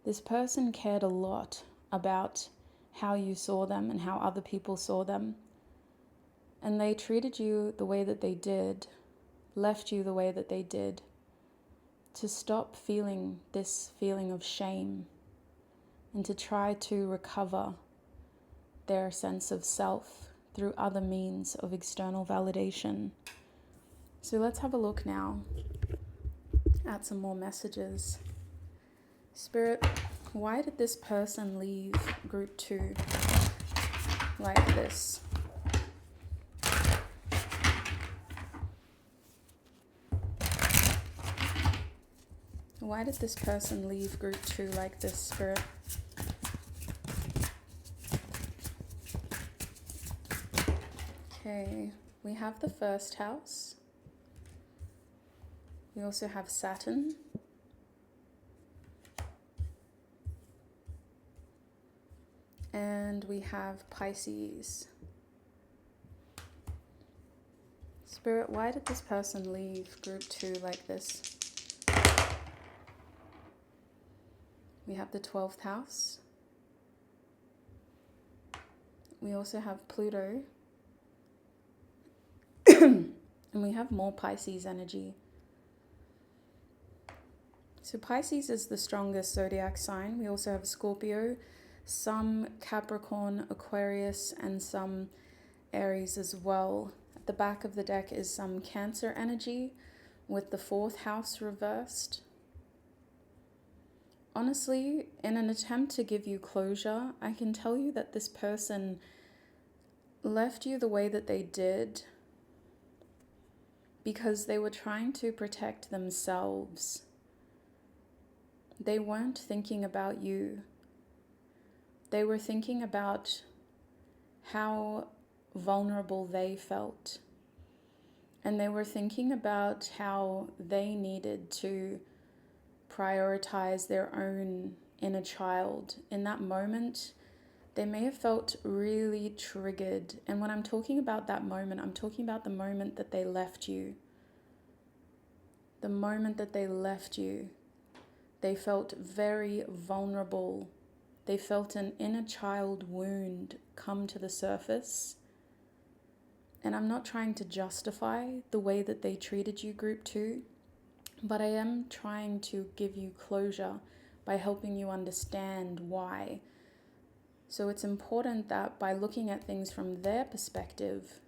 this person cared a lot about how you saw them and how other people saw them. And they treated you the way that they did, left you the way that they did, to stop feeling this feeling of shame and to try to recover their sense of self through other means of external validation. So let's have a look now at some more messages. Spirit, why did this person leave group 2 like this? Why did this person leave group 2 like this, Spirit? Okay, we have the first house. We also have Saturn. And we have Pisces. Spirit, why did this person leave group 2 like this? We have the 12th house. We also have Pluto. And we have more Pisces energy. So Pisces is the strongest zodiac sign. We also have Scorpio, some Capricorn, Aquarius, and some Aries as well. At the back of the deck is some Cancer energy with the 4th house reversed. Honestly, in an attempt to give you closure, I can tell you that this person left you the way that they did because they were trying to protect themselves. They weren't thinking about you. They were thinking about how vulnerable they felt. And they were thinking about how they needed to prioritize their own inner child. In that moment, they may have felt really triggered. And when I'm talking about that moment, I'm talking about the moment that they left you. The moment that they left you, they felt very vulnerable. They felt an inner child wound come to the surface. And I'm not trying to justify the way that they treated you, group 2, but I am trying to give you closure by helping you understand why. So it's important that by looking at things from their perspective,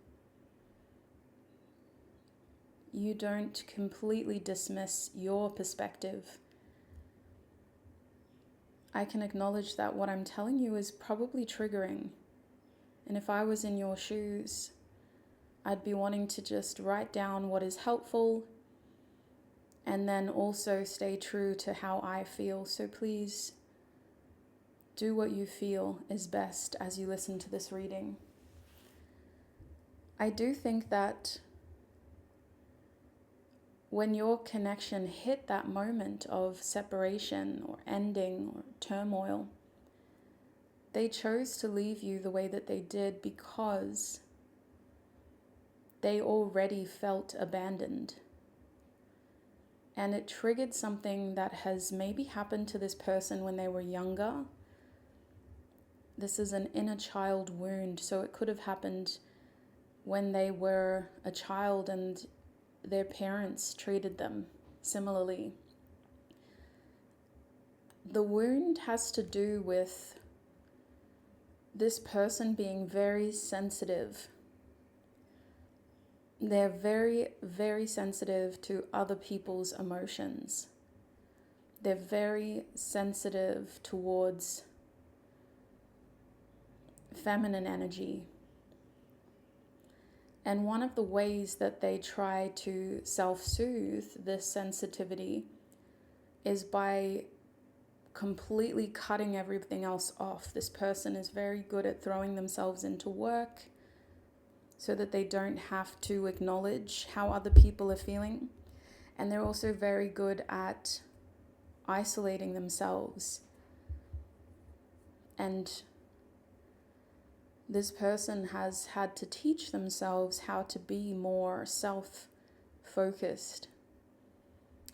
you don't completely dismiss your perspective. I can acknowledge that what I'm telling you is probably triggering. And if I was in your shoes, I'd be wanting to just write down what is helpful and then also stay true to how I feel. So please do what you feel is best as you listen to this reading. I do think that when your connection hit that moment of separation or ending or turmoil, they chose to leave you the way that they did because they already felt abandoned. And it triggered something that has maybe happened to this person when they were younger. This is an inner child wound, so it could have happened when they were a child and their parents treated them similarly. The wound has to do with this person being very sensitive. They're very, very sensitive to other people's emotions. They're very sensitive towards feminine energy. And one of the ways that they try to self-soothe this sensitivity is by completely cutting everything else off. This person is very good at throwing themselves into work so that they don't have to acknowledge how other people are feeling. And they're also very good at isolating themselves. And this person has had to teach themselves how to be more self-focused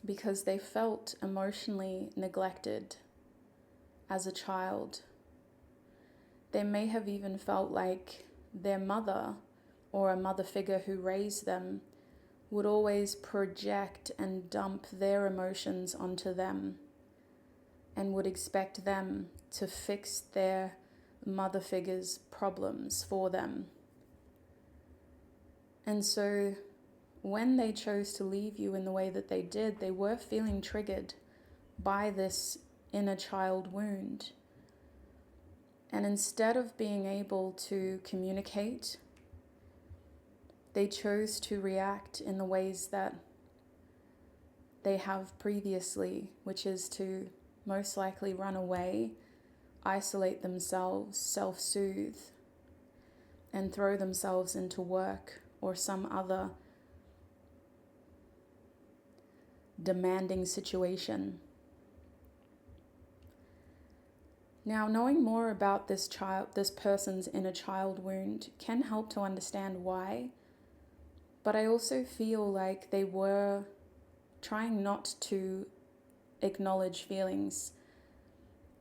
because they felt emotionally neglected as a child. They may have even felt like their mother or a mother figure who raised them would always project and dump their emotions onto them and would expect them to fix their mother figure's problems for them. And so when they chose to leave you in the way that they did, they were feeling triggered by this inner child wound. And instead of being able to communicate, they chose to react in the ways that they have previously, which is to most likely run away, isolate themselves, self-soothe, and throw themselves into work or some other demanding situation. Now, knowing more about this person's inner child wound can help to understand why, but I also feel like they were trying not to acknowledge feelings.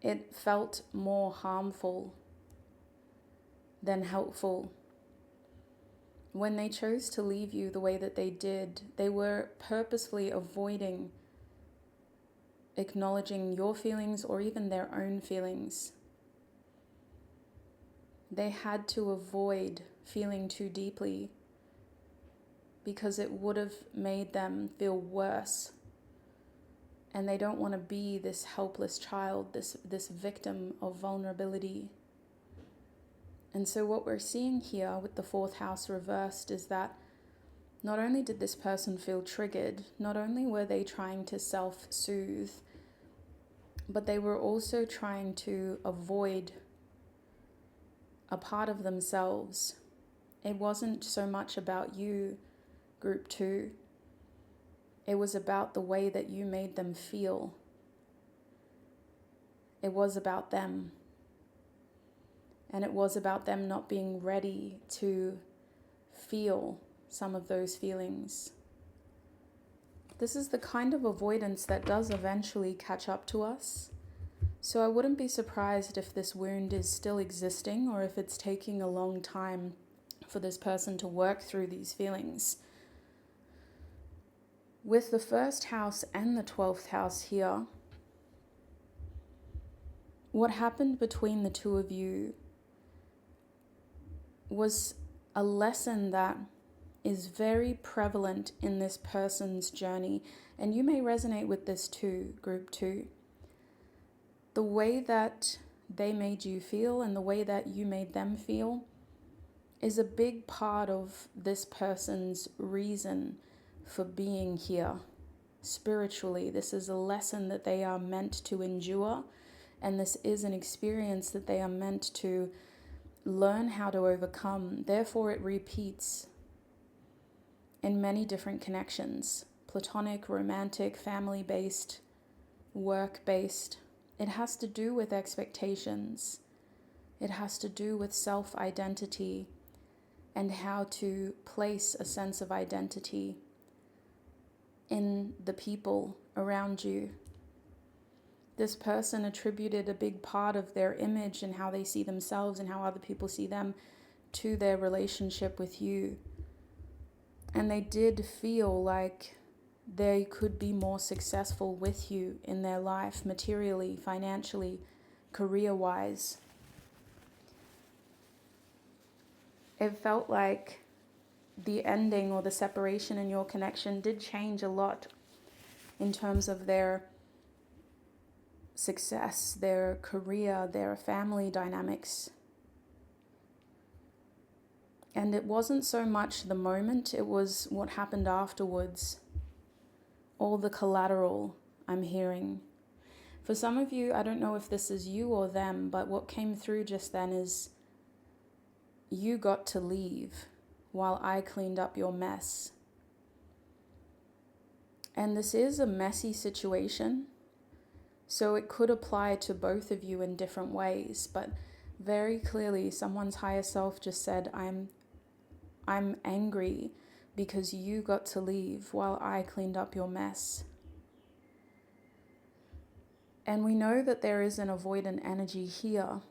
It felt more harmful than helpful. When they chose to leave you the way that they did, they were purposefully avoiding acknowledging your feelings or even their own feelings. They had to avoid feeling too deeply because it would have made them feel worse. And they don't want to be this helpless child, this victim of vulnerability. And so what we're seeing here with the fourth house reversed is that not only did this person feel triggered, not only were they trying to self-soothe, but they were also trying to avoid a part of themselves. It wasn't so much about you, group 2. It was about the way that you made them feel. It was about them. And it was about them not being ready to feel some of those feelings. This is the kind of avoidance that does eventually catch up to us. So I wouldn't be surprised if this wound is still existing or if it's taking a long time for this person to work through these feelings. With the first house and the 12th house here, what happened between the two of you was a lesson that is very prevalent in this person's journey. And you may resonate with this too, group 2. The way that they made you feel and the way that you made them feel is a big part of this person's reason for being here. Spiritually, this is a lesson that they are meant to endure, and this is an experience that they are meant to learn how to overcome. Therefore, it repeats in many different connections: platonic, romantic, family-based, work-based. It has to do with expectations. It has to do with self-identity and how to place a sense of identity in the people around you. This person attributed a big part of their image and how they see themselves and how other people see them to their relationship with you. And they did feel like they could be more successful with you in their life, materially, financially, career-wise. It felt like the ending or the separation in your connection did change a lot in terms of their success, their career, their family dynamics. And it wasn't so much the moment, it was what happened afterwards. All the collateral I'm hearing. For some of you, I don't know if this is you or them, but what came through just then is you got to leave while I cleaned up your mess. And this is a messy situation, so it could apply to both of you in different ways, but very clearly someone's higher self just said, I'm angry because you got to leave while I cleaned up your mess. And we know that there is an avoidant energy here,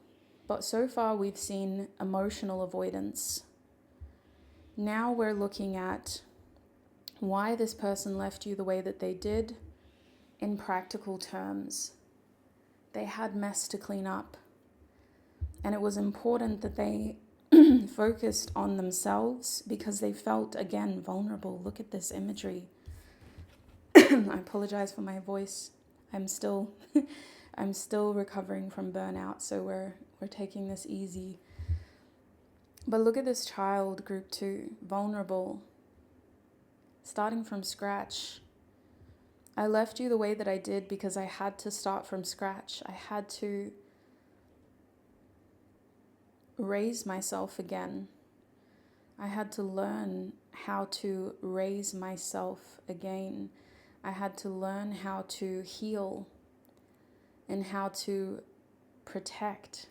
but so far we've seen emotional avoidance. Now we're looking at why this person left you the way that they did in practical terms. They had mess to clean up, and it was important that they focused on themselves because they felt, again, vulnerable. Look at this imagery. I apologize for my voice. I'm still recovering from burnout, so we're taking this easy. But look at this child, group 2, vulnerable, starting from scratch. I left you the way that I did because I had to start from scratch. I had to raise myself again. I had to learn how to raise myself again. I had to learn how to heal and how to protect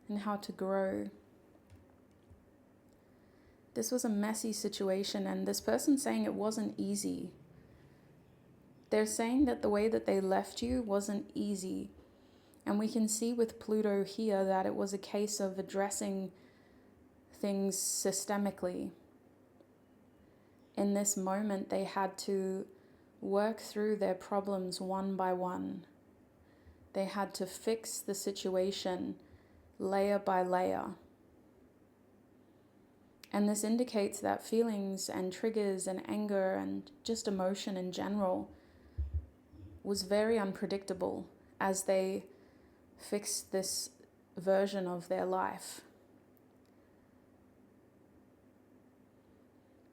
and how to grow. This was a messy situation, and this person's saying it wasn't easy. They're saying that the way that they left you wasn't easy. And we can see with Pluto here that it was a case of addressing things systemically. In this moment, they had to work through their problems one by one. They had to fix the situation layer by layer. And this indicates that feelings and triggers and anger and just emotion in general was very unpredictable as they fixed this version of their life.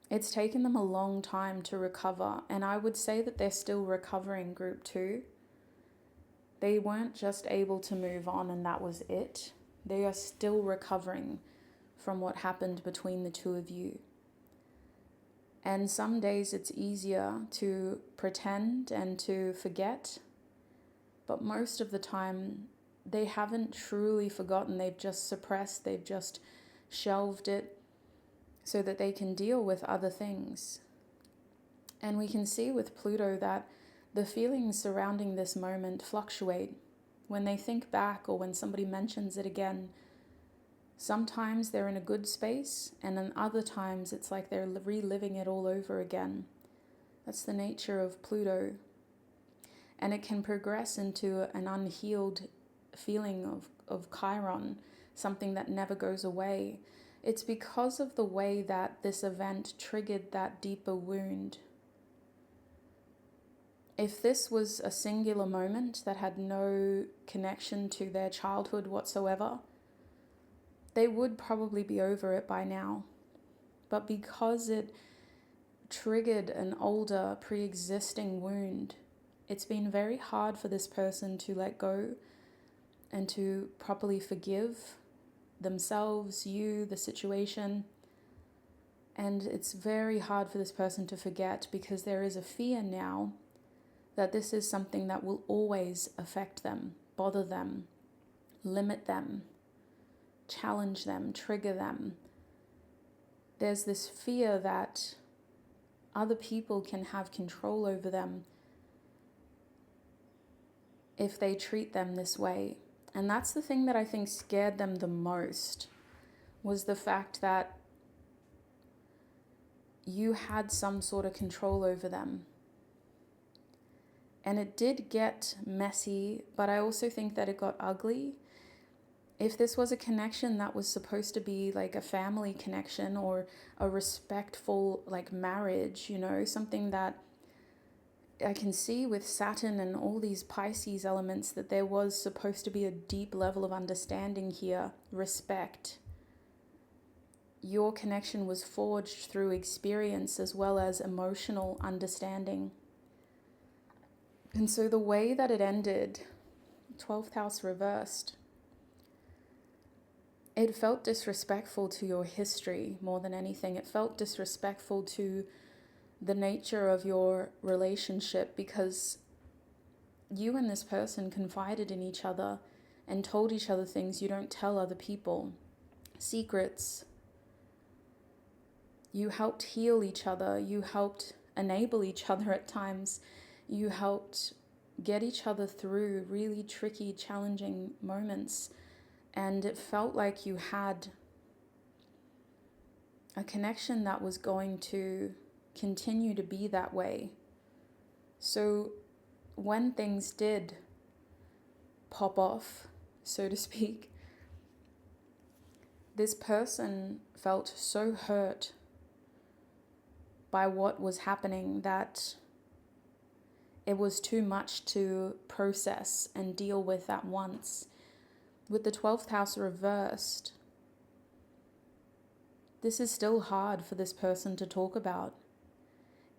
It's taken them a long time to recover, and I would say that they're still recovering, group 2. They weren't just able to move on and that was it. They are still recovering from what happened between the two of you. And some days it's easier to pretend and to forget, but most of the time they haven't truly forgotten. They've just suppressed, they've just shelved it so that they can deal with other things. And we can see with Pluto that the feelings surrounding this moment fluctuate. When they think back or when somebody mentions it again, sometimes they're in a good space, and then other times it's like they're reliving it all over again. That's the nature of Pluto. And it can progress into an unhealed feeling of Chiron, something that never goes away. It's because of the way that this event triggered that deeper wound. If this was a singular moment that had no connection to their childhood whatsoever, they would probably be over it by now. But because it triggered an older pre-existing wound, it's been very hard for this person to let go and to properly forgive themselves, you, the situation. And it's very hard for this person to forget because there is a fear now that this is something that will always affect them, bother them, limit them, challenge them, trigger them. There's this fear that other people can have control over them if they treat them this way. And that's the thing that I think scared them the most, was the fact that you had some sort of control over them. And it did get messy, but I also think that it got ugly. If this was a connection that was supposed to be like a family connection or a respectful like marriage, you know, something that I can see with Saturn and all these Pisces elements, that there was supposed to be a deep level of understanding here, respect. your connection was forged through experience as well as emotional understanding. And so the way that it ended, 12th house reversed, it felt disrespectful to your history more than anything. It felt disrespectful to the nature of your relationship, because you and this person confided in each other and told each other things you don't tell other people, secrets. You helped heal each other. You helped enable each other at times. You helped get each other through really tricky, challenging moments. And it felt like you had a connection that was going to continue to be that way. So when things did pop off, so to speak, this person felt so hurt by what was happening that it was too much to process and deal with at once. With the 12th house reversed, this is still hard for this person to talk about.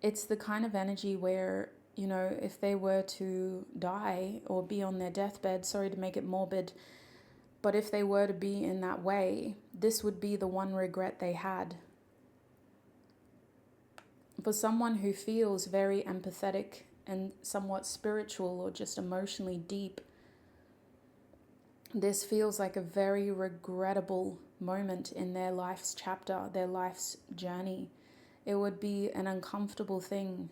It's the kind of energy where, you know, if they were to die or be on their deathbed, sorry to make it morbid, but if they were to be in that way, this would be the one regret they had. For someone who feels very empathetic and somewhat spiritual or just emotionally deep, this feels like a very regrettable moment in their life's chapter, their life's journey. It would be an uncomfortable thing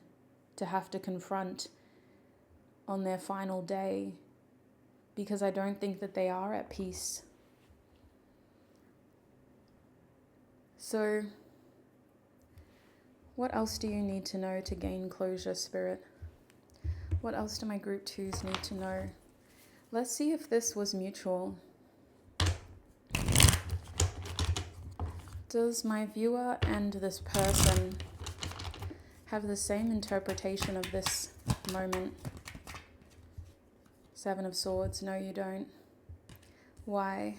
to have to confront on their final day, because I don't think that they are at peace. So, what else do you need to know to gain closure, Spirit? What else do my group 2s need to know? Let's see if this was mutual. Does my viewer and this person have the same interpretation of this moment? 7 of Swords. No, you don't. Why?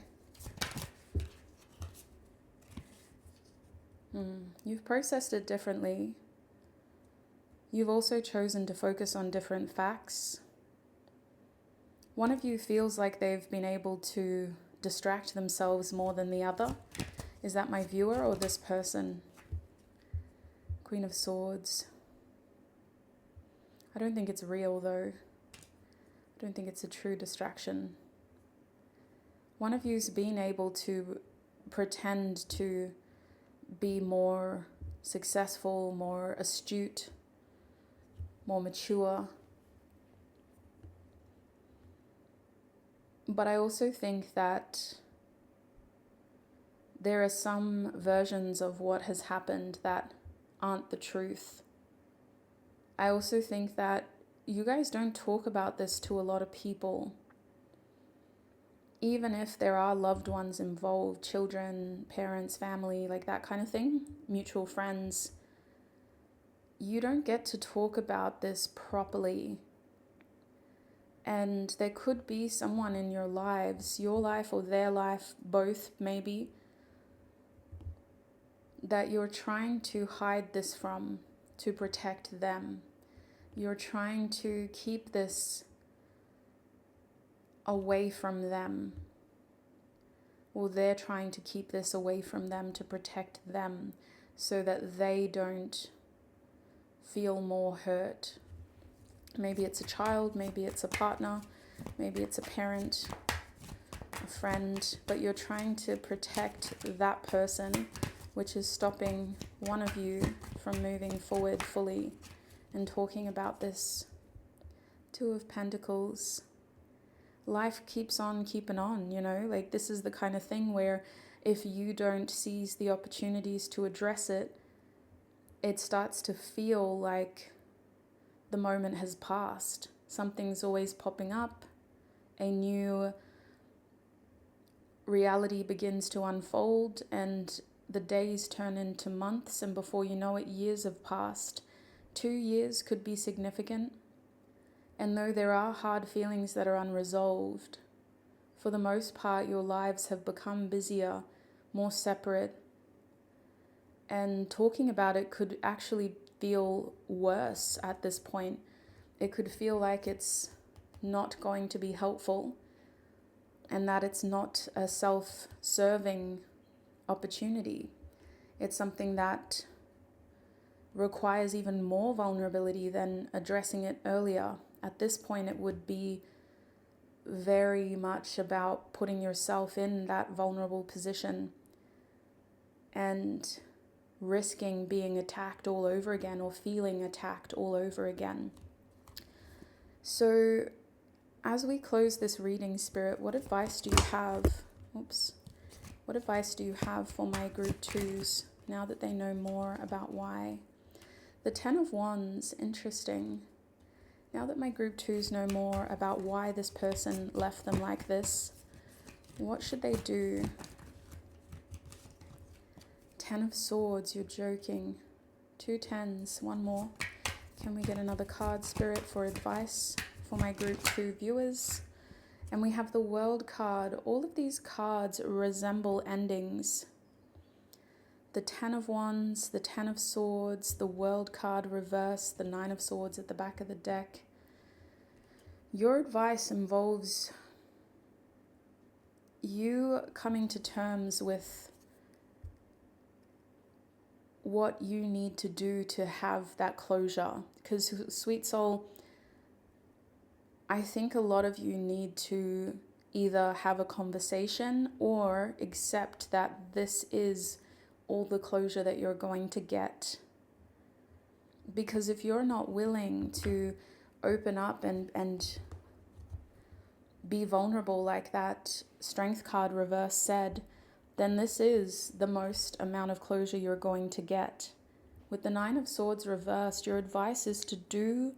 You've processed it differently. You've also chosen to focus on different facts. One of you feels like they've been able to distract themselves more than the other. Is that my viewer or this person? Queen of Swords. I don't think it's real though. I don't think it's a true distraction. One of you's been able to pretend to be more successful, more astute, more mature. But I also think that there are some versions of what has happened that aren't the truth. I also think that you guys don't talk about this to a lot of people. Even if there are loved ones involved, children, parents, family, like that kind of thing, mutual friends, you don't get to talk about this properly. And there could be someone in your lives, your life or their life, both maybe, that you're trying to hide this from, to protect them. You're trying to keep this away from them, or they're trying to keep this away from them to protect them so that they don't feel more hurt. Maybe it's a child, maybe it's a partner, maybe it's a parent, a friend, but you're trying to protect that person, which is stopping one of you from moving forward fully and talking about this. 2 of Pentacles. Life keeps on keeping on, you know, like this is the kind of thing where if you don't seize the opportunities to address it, it starts to feel like the moment has passed. Something's always popping up. A new reality begins to unfold and the days turn into months, and before you know it, years have passed. 2 years could be significant. And though there are hard feelings that are unresolved, for the most part, your lives have become busier, more separate. And talking about it could actually feel worse at this point. It could feel like it's not going to be helpful and that it's not a self-serving opportunity. It's something that requires even more vulnerability than addressing it earlier. At this point, it would be very much about putting yourself in that vulnerable position and risking being attacked all over again or feeling attacked all over again. So as we close this reading, Spirit, what advice do you have? What advice do you have for my group 2s now that they know more about why? The 10 of Wands, interesting. Now that my group 2s know more about why this person left them like this, what should they do? 10 of Swords, you're joking. 2 10s, one more. Can we get another card, Spirit, for advice for my group 2 viewers? And we have the World card. All of these cards resemble endings. The 10 of Wands, the 10 of Swords, the World card reversed, the 9 of Swords at the back of the deck. Your advice involves you coming to terms with what you need to do to have that closure. Because, sweet soul, I think a lot of you need to either have a conversation or accept that this is all the closure that you're going to get. Because if you're not willing to open up and be vulnerable like that Strength card reverse said, then this is the most amount of closure you're going to get. With the 9 of Swords reversed, your advice is to do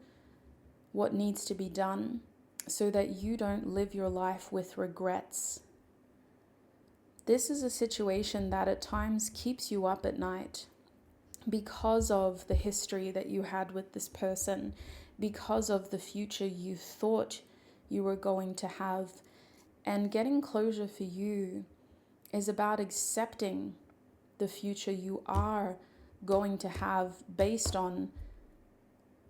what needs to be done so that you don't live your life with regrets. This is a situation that at times keeps you up at night because of the history that you had with this person, because of the future you thought you were going to have. And getting closure for you is about accepting the future you are going to have based on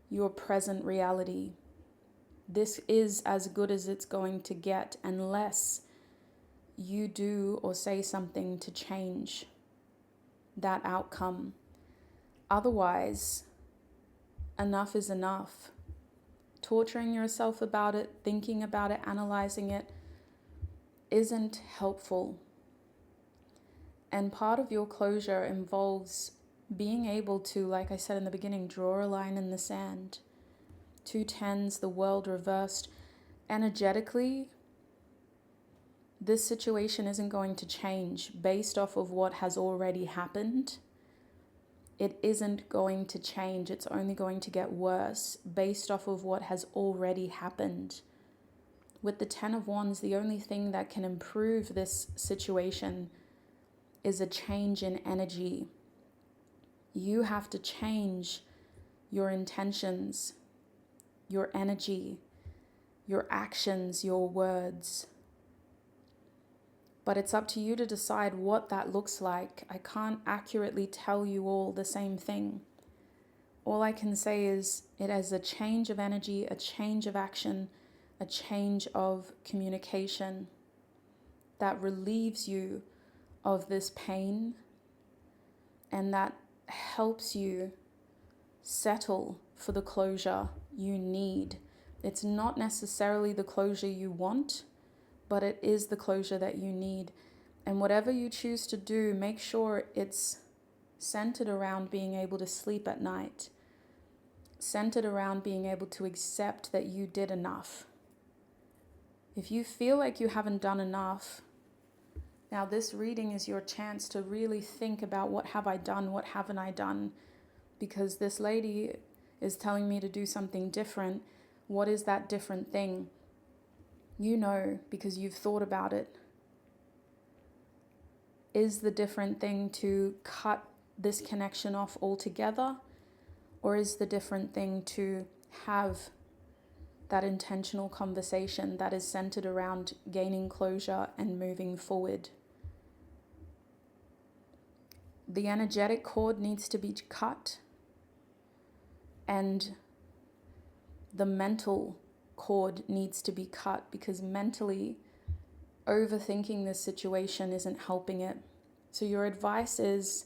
your present reality. This is as good as it's going to get unless you do or say something to change that outcome. Otherwise, enough is enough. Torturing yourself about it, thinking about it, analyzing it isn't helpful. And part of your closure involves being able to, like I said in the beginning, draw a line in the sand. 2 10s, the World reversed. Energetically, this situation isn't going to change based off of what has already happened. It isn't going to change. It's only going to get worse based off of what has already happened. With the 10 of Wands, the only thing that can improve this situation is a change in energy. You have to change your intentions, your energy, your actions, your words. But it's up to you to decide what that looks like. I can't accurately tell you all the same thing. All I can say is it is a change of energy, a change of action, a change of communication that relieves you of this pain and that helps you settle for the closure you need. It's not necessarily the closure you want, but it is the closure that you need. And whatever you choose to do, make sure it's centered around being able to sleep at night, centered around being able to accept that you did enough. If you feel like you haven't done enough, now this reading is your chance to really think about what have I done, what haven't I done, because this lady is telling me to do something different. What is that different thing? You know, because you've thought about it. Is the different thing to cut this connection off altogether? Or is the different thing to have that intentional conversation that is centered around gaining closure and moving forward? The energetic cord needs to be cut, and the mental cord needs to be cut, because mentally overthinking this situation isn't helping it. So your advice is,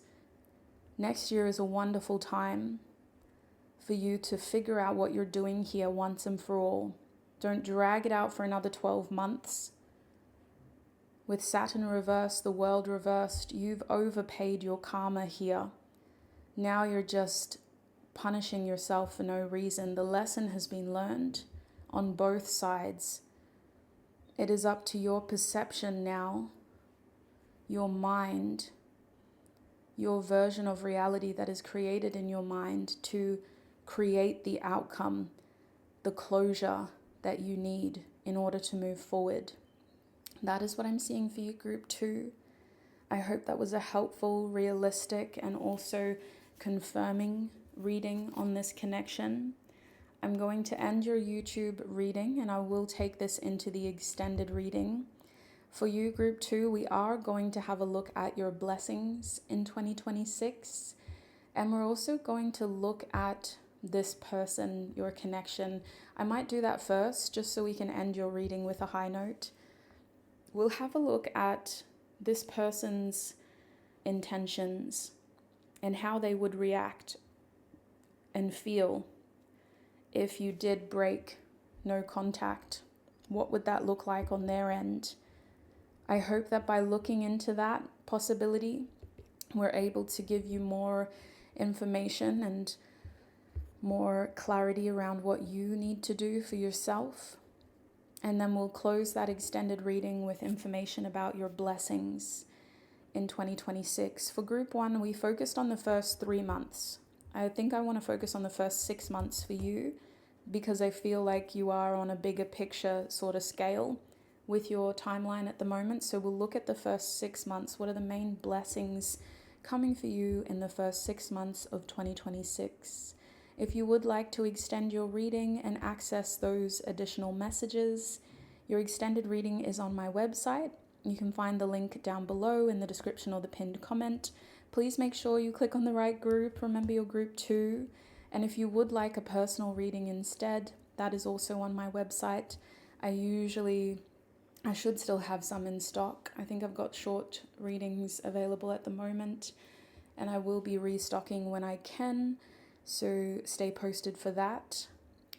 next year is a wonderful time for you to figure out what you're doing here once and for all. Don't drag it out for another 12 months. With Saturn reversed, the world reversed, you've overpaid your karma here. Now you're just punishing yourself for no reason. The lesson has been learned on both sides. It is up to your perception now, your mind, your version of reality that is created in your mind to create the outcome, the closure that you need in order to move forward. That is what I'm seeing for you, Group 2. I hope that was a helpful, realistic, and also confirming reading on this connection. I'm going to end your YouTube reading, and I will take this into the extended reading. For you, Group 2, we are going to have a look at your blessings in 2026. And we're also going to look at this person, your connection. I might do that first, just so we can end your reading with a high note. We'll have a look at this person's intentions and how they would react and feel if you did break no contact. What would that look like on their end? I hope that by looking into that possibility, we're able to give you more information and more clarity around what you need to do for yourself. And then we'll close that extended reading with information about your blessings in 2026. For Group 1, we focused on the first 3 months. I think I want to focus on the first 6 months for you, because I feel like you are on a bigger picture sort of scale with your timeline at the moment. So we'll look at the first 6 months. What are the main blessings coming for you in the first 6 months of 2026? If you would like to extend your reading and access those additional messages, your extended reading is on my website. You can find the link down below in the description or the pinned comment. Please make sure you click on the right group. Remember your Group 2. And if you would like a personal reading instead, that is also on my website. I should still have some in stock. I think I've got short readings available at the moment, and I will be restocking when I can. So stay posted for that.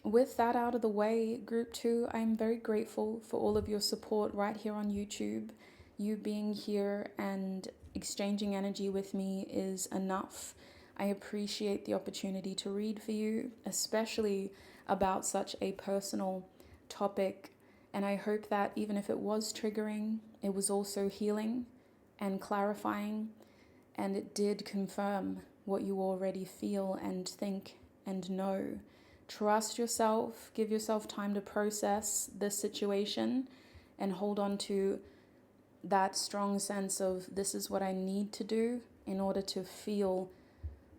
With that out of the way, Group 2, I'm very grateful for all of your support right here on YouTube. You being here and exchanging energy with me is enough. I appreciate the opportunity to read for you, especially about such a personal topic. And I hope that even if it was triggering, it was also healing and clarifying, and it did confirm what you already feel and think and know. Trust yourself, give yourself time to process this situation, and hold on to that strong sense of, this is what I need to do in order to feel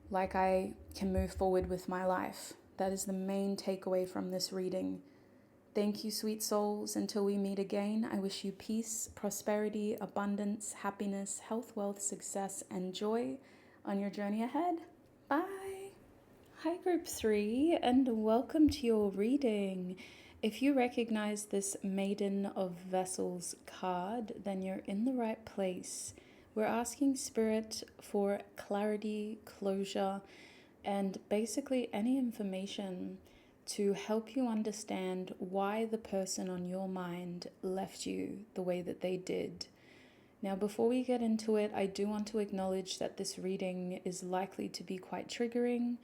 like I can move forward with my life. That is the main takeaway from this reading. Thank you, sweet souls. Until we meet again, I wish you peace, prosperity, abundance, happiness, health, wealth, success, and joy on your journey ahead. Bye. Hi, Group 3, and welcome to your reading. If you recognize this Maiden of Vessels card, then you're in the right place. We're asking Spirit for clarity, closure, and basically any information to help you understand why the person on your mind left you the way that they did. Now, before we get into it, I do want to acknowledge that this reading is likely to be quite triggering,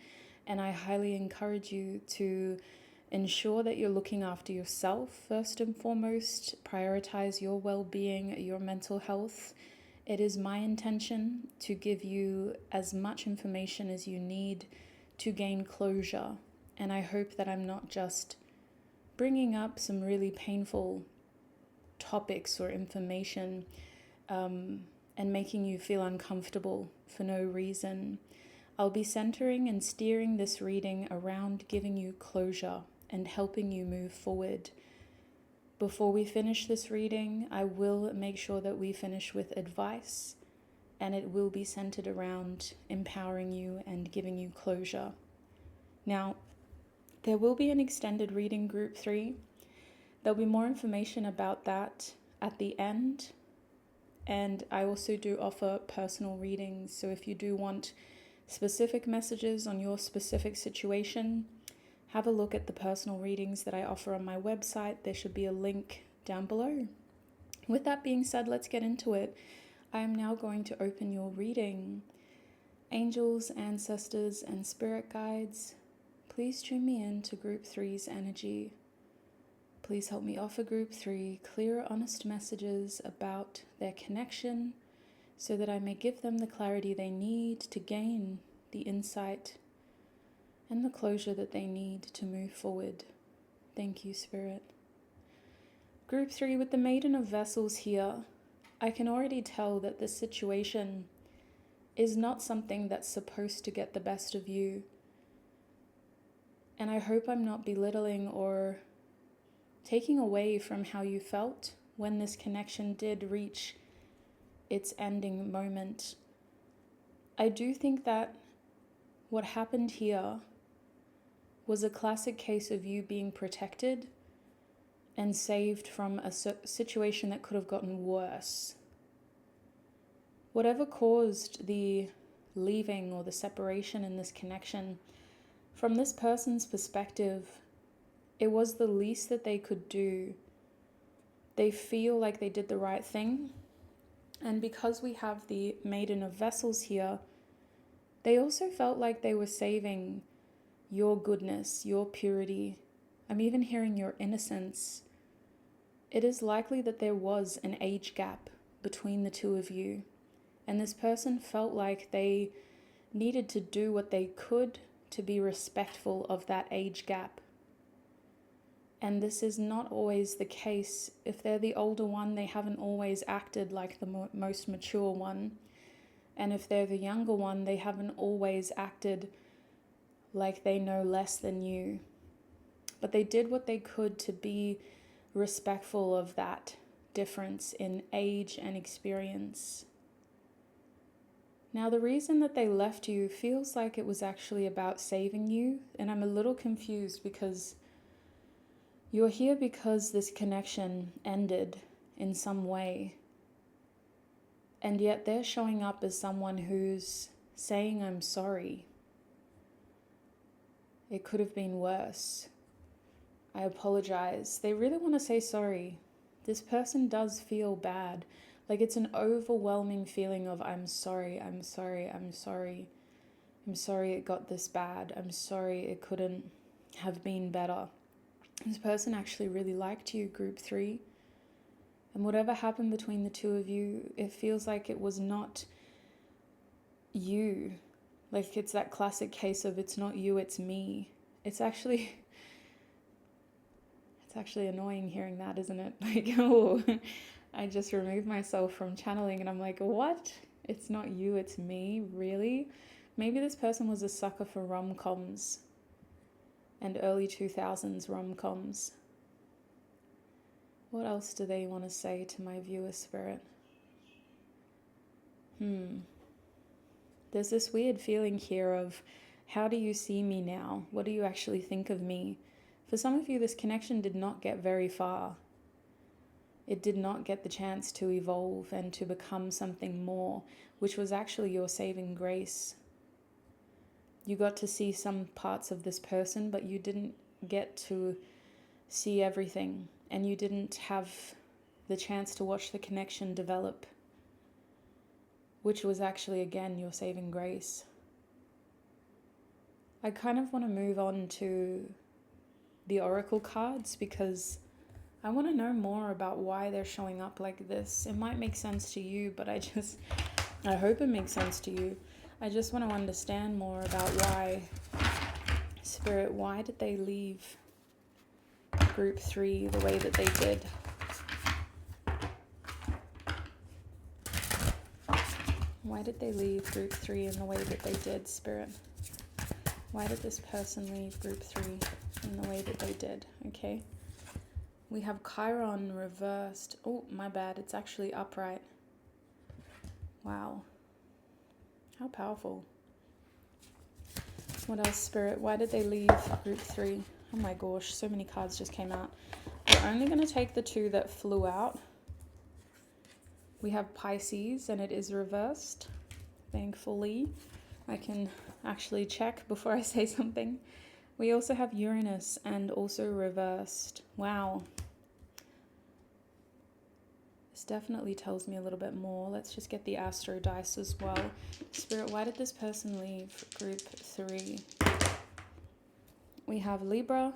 and I highly encourage you to ensure that you're looking after yourself first and foremost. Prioritize your well-being, your mental health. It is my intention to give you as much information as you need to gain closure, and I hope that I'm not just bringing up some really painful topics or information and making you feel uncomfortable for no reason. I'll be centering and steering this reading around giving you closure and helping you move forward. Before we finish this reading, I will make sure that we finish with advice and it will be centered around empowering you and giving you closure. Now, there will be an extended reading, group 3. There'll be more information about that at the end. And I also do offer personal readings. So if you do want specific messages on your specific situation, have a look at the personal readings that I offer on my website. There should be a link down below. With that being said, let's get into it. I am now going to open your reading. Angels, ancestors, and spirit guides, please tune me in to group 3's energy. Please help me offer group 3 clear, honest messages about their connection so that I may give them the clarity they need to gain the insight and the closure that they need to move forward. Thank you, Spirit. Group 3, with the Maiden of Vessels here, I can already tell that this situation is not something that's supposed to get the best of you. And I hope I'm not belittling or taking away from how you felt when this connection did reach its ending moment. I do think that what happened here was a classic case of you being protected and saved from a situation that could have gotten worse. Whatever caused the leaving or the separation in this connection, from this person's perspective, it was the least that they could do. They feel like they did the right thing. And because we have the Maiden of Vessels here, they also felt like they were saving your goodness, your purity. I'm even hearing your innocence. It is likely that there was an age gap between the two of you. And this person felt like they needed to do what they could to be respectful of that age gap. And this is not always the case. If they're the older one, they haven't always acted like the most mature one. And if they're the younger one, they haven't always acted like they know less than you. But they did what they could to be respectful of that difference in age and experience. Now, the reason that they left you feels like it was actually about saving you. And I'm a little confused because you're here because this connection ended in some way. And yet they're showing up as someone who's saying, I'm sorry. It could have been worse. I apologize. They really want to say sorry. This person does feel bad. Like it's an overwhelming feeling of, I'm sorry, I'm sorry, I'm sorry. I'm sorry it got this bad. I'm sorry it couldn't have been better. This person actually really liked you, group 3. And whatever happened between the two of you, it feels like it was not you. Like it's that classic case of it's not you, it's me. It's actually annoying hearing that, isn't it? Like, oh, I just removed myself from channeling and I'm like, what? It's not you, it's me? Really? Maybe this person was a sucker for rom-coms and early 2000s rom-coms. What else do they want to say to my viewer, Spirit? There's this weird feeling here of, how do you see me now? What do you actually think of me? For some of you, this connection did not get very far. It did not get the chance to evolve and to become something more, which was actually your saving grace. You got to see some parts of this person, but you didn't get to see everything, and you didn't have the chance to watch the connection develop, which was actually, again, your saving grace. I kind of want to move on to the oracle cards because I want to know more about why they're showing up like this. It might make sense to you, but I hope it makes sense to you. I just want to understand more about why, Spirit, why did they leave group 3 the way that they did? Why did they leave group 3 in the way that they did, Spirit? Why did this person leave group 3 in the way that they did? Okay. We have Chiron reversed. Oh, my bad. It's actually upright. Wow. How powerful. What else, Spirit? Why did they leave group 3? Oh my gosh, so many cards just came out. We're only going to take the 2 that flew out. We have Pisces, and it is reversed. Thankfully, I can actually check before I say something. We also have Uranus, and also reversed. Wow. This definitely tells me a little bit more. Let's just get the Astro dice as well. Spirit, why did this person leave group 3? We have Libra.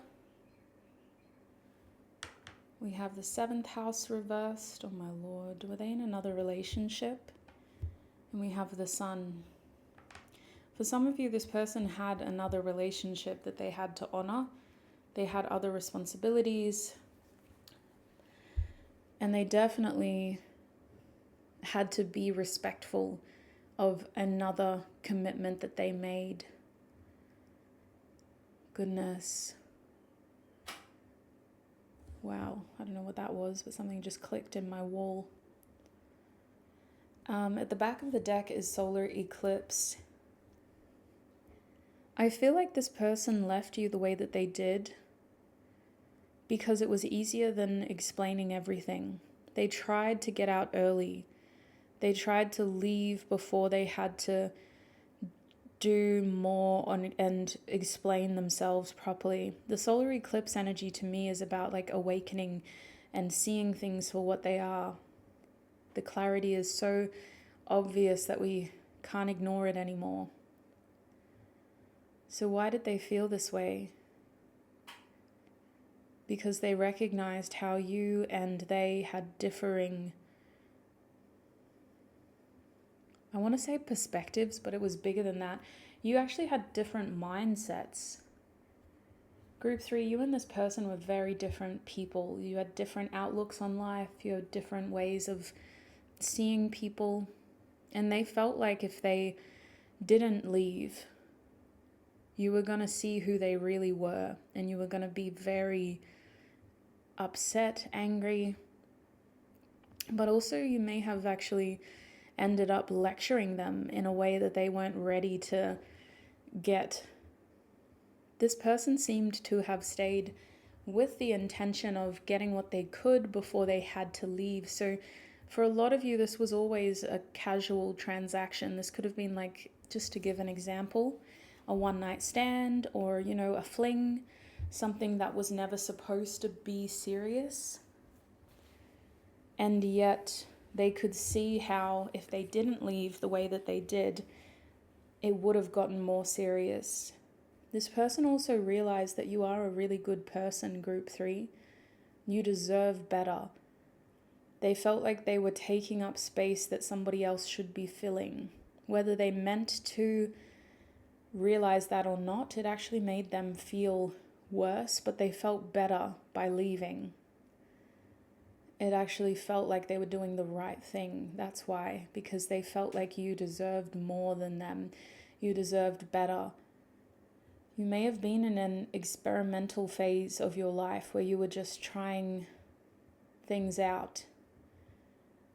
We have the 7th house reversed. Oh my lord, were they in another relationship? And we have the Sun. For some of you, this person had another relationship that they had to honor. They had other responsibilities. And they definitely had to be respectful of another commitment that they made. Goodness. Wow, I don't know what that was, but something just clicked in my wall. At the back of the deck is solar eclipse. I feel like this person left you the way that they did because it was easier than explaining everything. They tried to get out early. They tried to leave before they had to do more on and explain themselves properly. The solar eclipse energy to me is about like awakening and seeing things for what they are. The clarity is so obvious that we can't ignore it anymore. So why did they feel this way? Because they recognized how you and they had differing, I want to say perspectives, but it was bigger than that. You actually had different mindsets. Group 3, you and this person were very different people. You had different outlooks on life. You had different ways of seeing people. And they felt like if they didn't leave, you were going to see who they really were. And you were going to be very upset, angry. But also you may have actually ended up lecturing them in a way that they weren't ready to get. This person seemed to have stayed with the intention of getting what they could before they had to leave. So for a lot of you, this was always a casual transaction. This could have been like, just to give an example, a one-night stand or, you know, a fling, something that was never supposed to be serious. And yet they could see how if they didn't leave the way that they did, it would have gotten more serious. This person also realized that you are a really good person, group 3. You deserve better. They felt like they were taking up space that somebody else should be filling. Whether they meant to realize that or not, it actually made them feel worse, but they felt better by leaving. It actually felt like they were doing the right thing. That's why, because they felt like you deserved more than them. You deserved better. You may have been in an experimental phase of your life where you were just trying things out.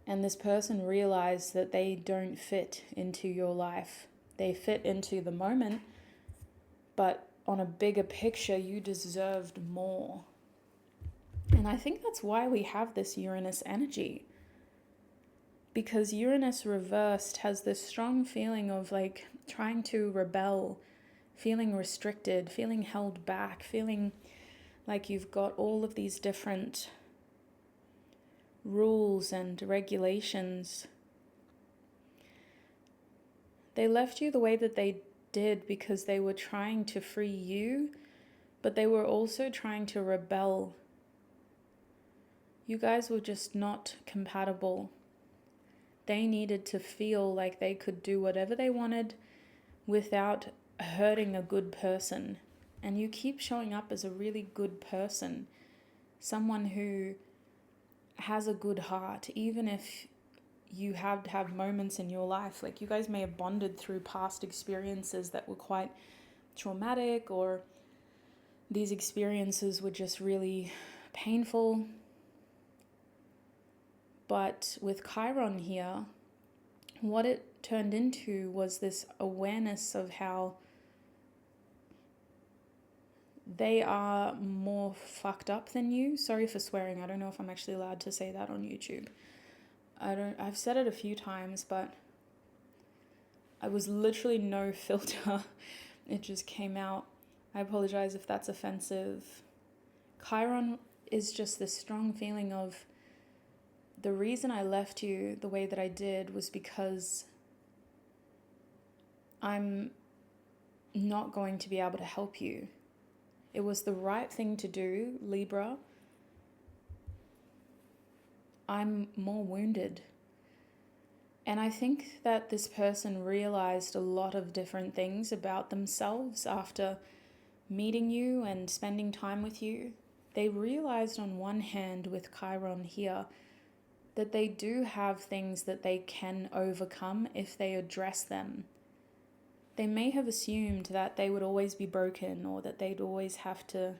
And this person realized that they don't fit into your life. They fit into the moment, but on a bigger picture, you deserved more. And I think that's why we have this Uranus energy. Because Uranus reversed has this strong feeling of like trying to rebel, feeling restricted, feeling held back, feeling like you've got all of these different rules and regulations. They left you the way that they did because they were trying to free you, but they were also trying to rebel. You guys were just not compatible. They needed to feel like they could do whatever they wanted without hurting a good person. And you keep showing up as a really good person, someone who has a good heart, even if you have moments in your life, like you guys may have bonded through past experiences that were quite traumatic, or these experiences were just really painful. But with Chiron here, what it turned into was this awareness of how they are more fucked up than you. Sorry for swearing. I don't know if I'm actually allowed to say that on YouTube. I've said it a few times, but I was literally no filter. It just came out. I apologize if that's offensive. Chiron is just this strong feeling of the reason I left you the way that I did was because I'm not going to be able to help you. It was the right thing to do, Libra. I'm more wounded. And I think that this person realized a lot of different things about themselves after meeting you and spending time with you. They realized on one hand with Chiron here that they do have things that they can overcome if they address them. They may have assumed that they would always be broken or that they'd always have to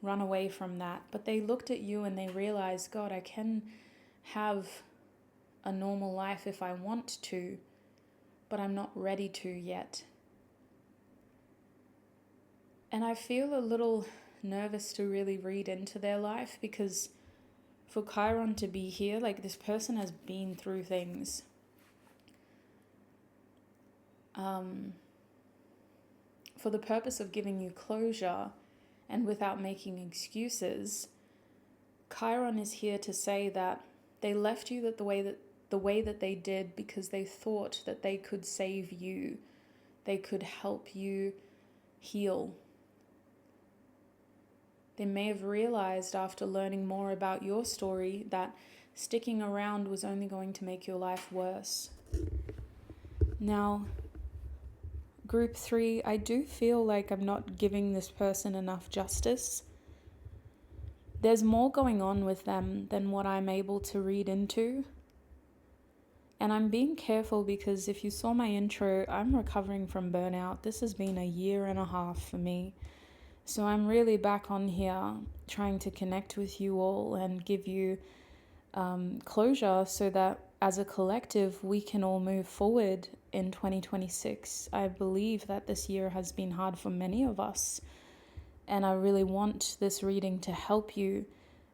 run away from that. But they looked at you and they realized, God, I can have a normal life if I want to, but I'm not ready to yet. And I feel a little nervous to really read into their life because for Chiron to be here, like this person has been through things. For the purpose of giving you closure and without making excuses, Chiron is here to say that they left you the way that they did because they thought that they could save you. They could help you heal. They may have realized after learning more about your story that sticking around was only going to make your life worse. Now, Group 3, I do feel like I'm not giving this person enough justice. There's more going on with them than what I'm able to read into. And I'm being careful because if you saw my intro, I'm recovering from burnout. This has been a 1.5 years for me. So I'm really back on here trying to connect with you all and give you closure so that as a collective, we can all move forward in 2026. I believe that this year has been hard for many of us. And I really want this reading to help you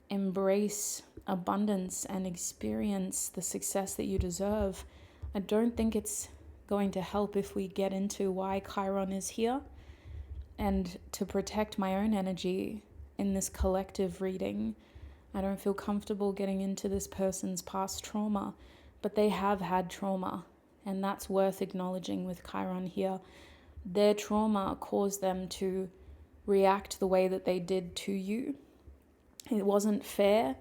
embrace abundance and experience the success that you deserve. I don't think it's going to help if we get into why Chiron is here. And to protect my own energy in this collective reading, I don't feel comfortable getting into this person's past trauma, but they have had trauma, and that's worth acknowledging with Chiron here. Their trauma caused them to react the way that they did to you. It wasn't fair,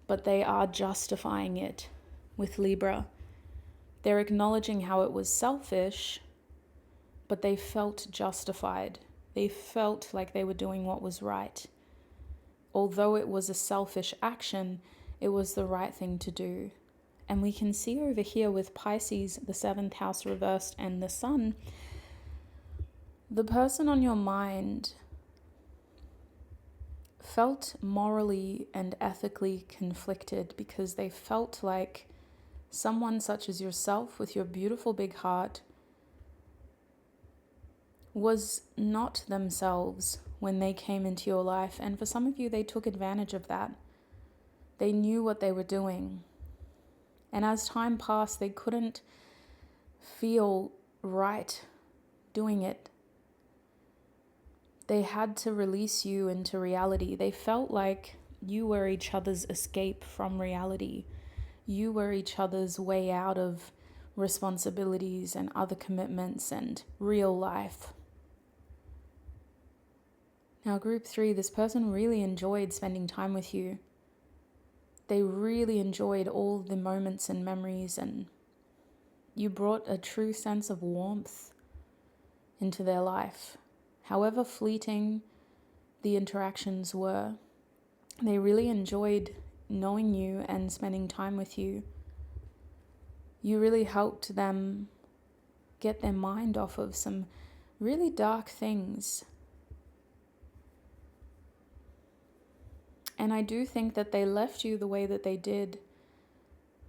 but they are justifying it with Libra. They're acknowledging how it was selfish, but they felt justified. They felt like they were doing what was right. Although it was a selfish action, it was the right thing to do. And we can see over here with Pisces, the 7th house reversed, and the Sun, the person on your mind felt morally and ethically conflicted because they felt like someone such as yourself with your beautiful big heart was not themselves when they came into your life. And for some of you, they took advantage of that. They knew what they were doing. And as time passed, they couldn't feel right doing it. They had to release you into reality. They felt like you were each other's escape from reality. You were each other's way out of responsibilities and other commitments and real life. Now, Group 3, this person really enjoyed spending time with you. They really enjoyed all the moments and memories, and you brought a true sense of warmth into their life. However fleeting the interactions were, they really enjoyed knowing you and spending time with you. You really helped them get their mind off of some really dark things. And I do think that they left you the way that they did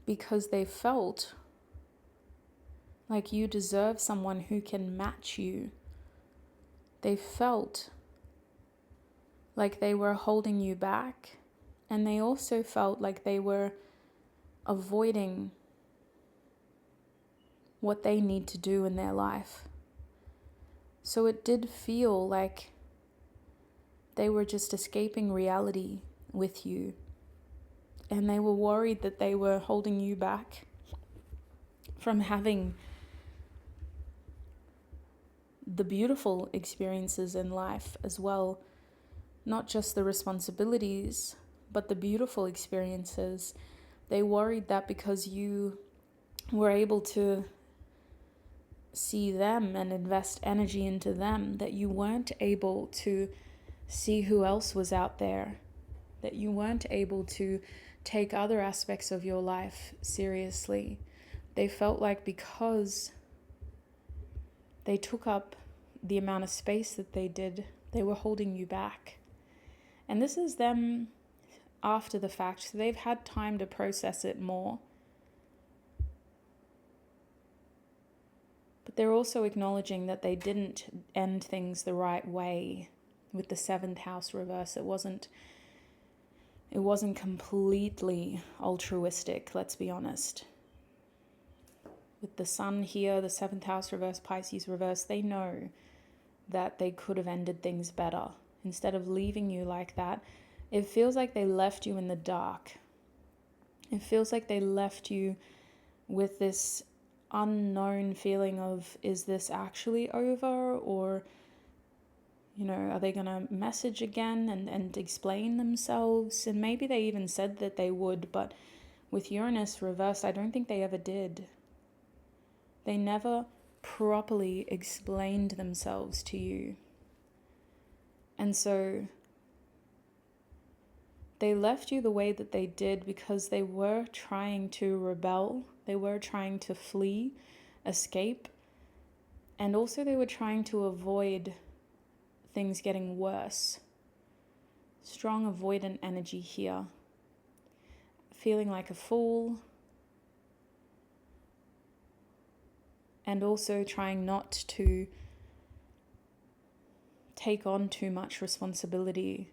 because they felt like you deserve someone who can match you. They felt like they were holding you back, and they also felt like they were avoiding what they need to do in their life. So it did feel like they were just escaping reality with you, and they were worried that they were holding you back from having the beautiful experiences in life as well. Not just the responsibilities, but the beautiful experiences. They worried that because you were able to see them and invest energy into them, that you weren't able to see who else was out there, that you weren't able to take other aspects of your life seriously. They felt like because they took up the amount of space that they did, they were holding you back. And this is them after the fact, so they've had time to process it more. But they're also acknowledging that they didn't end things the right way with the 7th house reverse. It wasn't completely altruistic, let's be honest. With the sun here, the 7th house reverse, Pisces reverse, they know that they could have ended things better. Instead of leaving you like that, it feels like they left you in the dark. It feels like they left you with this unknown feeling of, is this actually over? Or, are they going to message again and explain themselves? And maybe they even said that they would, but with Uranus reversed, I don't think they ever did. They never properly explained themselves to you. And so they left you the way that they did because they were trying to rebel. They were trying to flee, escape. And also they were trying to avoid things getting worse. Strong avoidant energy here. Feeling like a fool. And also trying not to take on too much responsibility.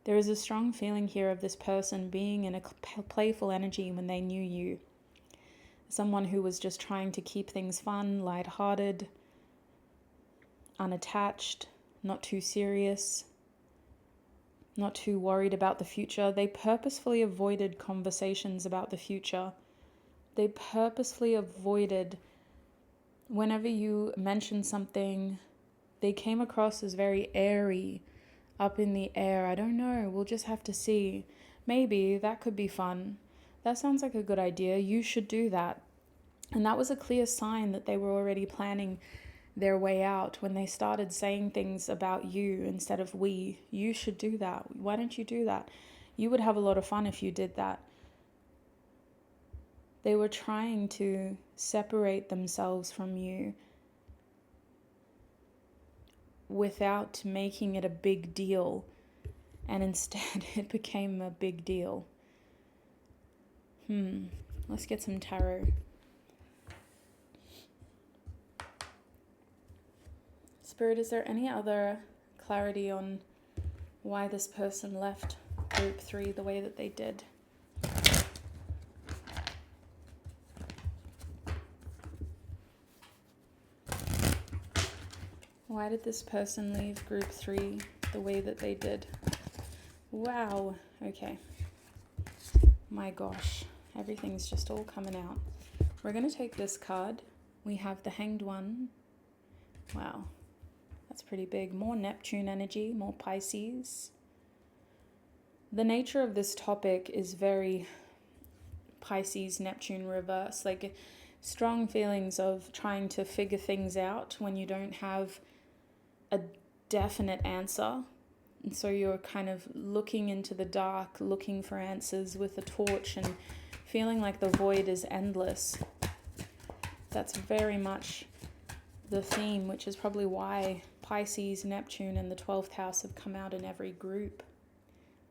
There is a strong feeling here of this person being in a playful energy when they knew you. Someone who was just trying to keep things fun, lighthearted, unattached, not too serious, not too worried about the future. They purposefully avoided conversations about the future. They purposefully avoided, whenever you mentioned something, they came across as very airy, up in the air. I don't know. We'll just have to see. Maybe that could be fun. That sounds like a good idea. You should do that. And that was a clear sign that they were already planning their way out when they started saying things about you instead of we. You should do that. Why don't you do that? You would have a lot of fun if you did that. They were trying to separate themselves from you without making it a big deal, and instead it became a big deal. Let's get some tarot. Spirit, is there any other clarity on why this person left group 3 the way that they did? Why did this person leave group 3 the way that they did? Wow. Okay. My gosh. Everything's just all coming out. We're going to take this card. We have the Hanged One. Wow. That's pretty big. More Neptune energy, more Pisces. The nature of this topic is very Pisces, Neptune reverse. Like strong feelings of trying to figure things out when you don't have a definite answer. And so you're kind of looking into the dark, looking for answers with a torch and feeling like the void is endless. That's very much the theme, which is probably why Pisces, Neptune, and the 12th house have come out in every group.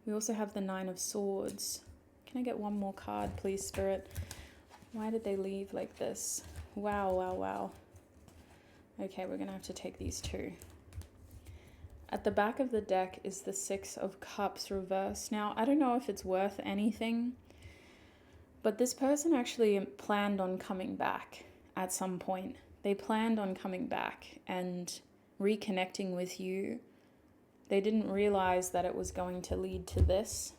We also have the 9 of Swords. Can I get one more card, please, Spirit? Why did they leave like this? Wow. Okay, we're going to have to take these two. At the back of the deck is the Six of Cups reversed. Now, I don't know if it's worth anything, but this person actually planned on coming back at some point. They planned on coming back and reconnecting with you. They didn't realize that it was going to lead to this.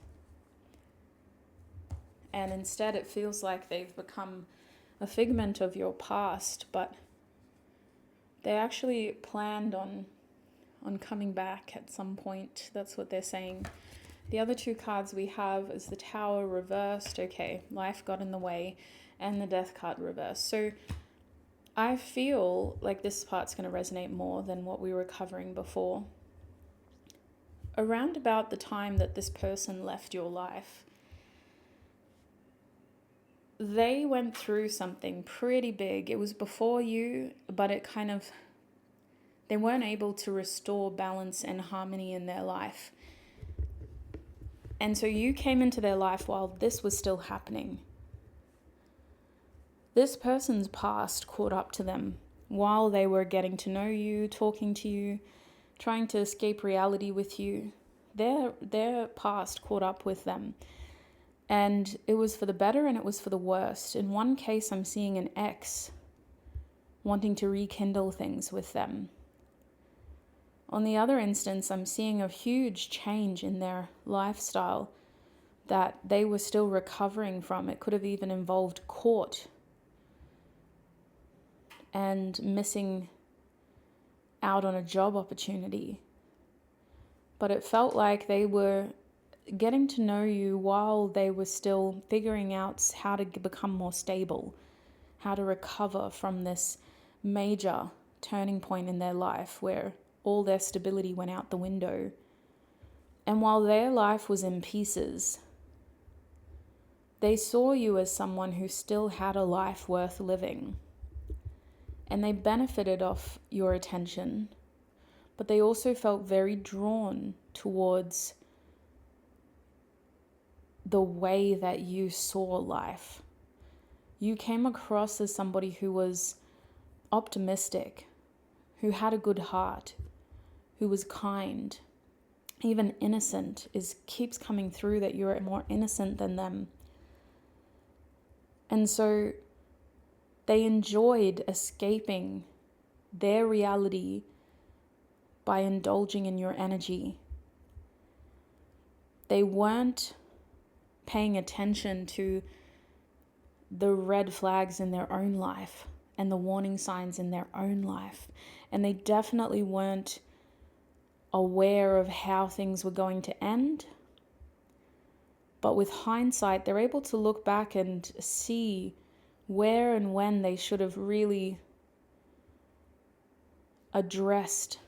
And instead, it feels like they've become a figment of your past, but they actually planned on coming back at some point. That's what they're saying. The other two cards we have is the Tower reversed. Okay, life got in the way, and the Death card reversed. So I feel like this part's going to resonate more than what we were covering before. Around about the time that this person left your life, they went through something pretty big. It was before you, but they weren't able to restore balance and harmony in their life. And so you came into their life while this was still happening. This person's past caught up to them while they were getting to know you, talking to you, trying to escape reality with you. Their past caught up with them. And it was for the better and it was for the worst. In one case, I'm seeing an ex wanting to rekindle things with them. On the other instance, I'm seeing a huge change in their lifestyle that they were still recovering from. It could have even involved court and missing out on a job opportunity. But it felt like they were getting to know you while they were still figuring out how to become more stable, how to recover from this major turning point in their life where all their stability went out the window. And while their life was in pieces, they saw you as someone who still had a life worth living. And they benefited off your attention, but they also felt very drawn towards the way that you saw life. You came across as somebody who was optimistic, who had a good heart, who was kind, even innocent keeps coming through, that you're more innocent than them. And so they enjoyed escaping their reality by indulging in your energy. They weren't paying attention to the red flags in their own life and the warning signs in their own life. And they definitely weren't aware of how things were going to end. But with hindsight, they're able to look back and see where and when they should have really addressed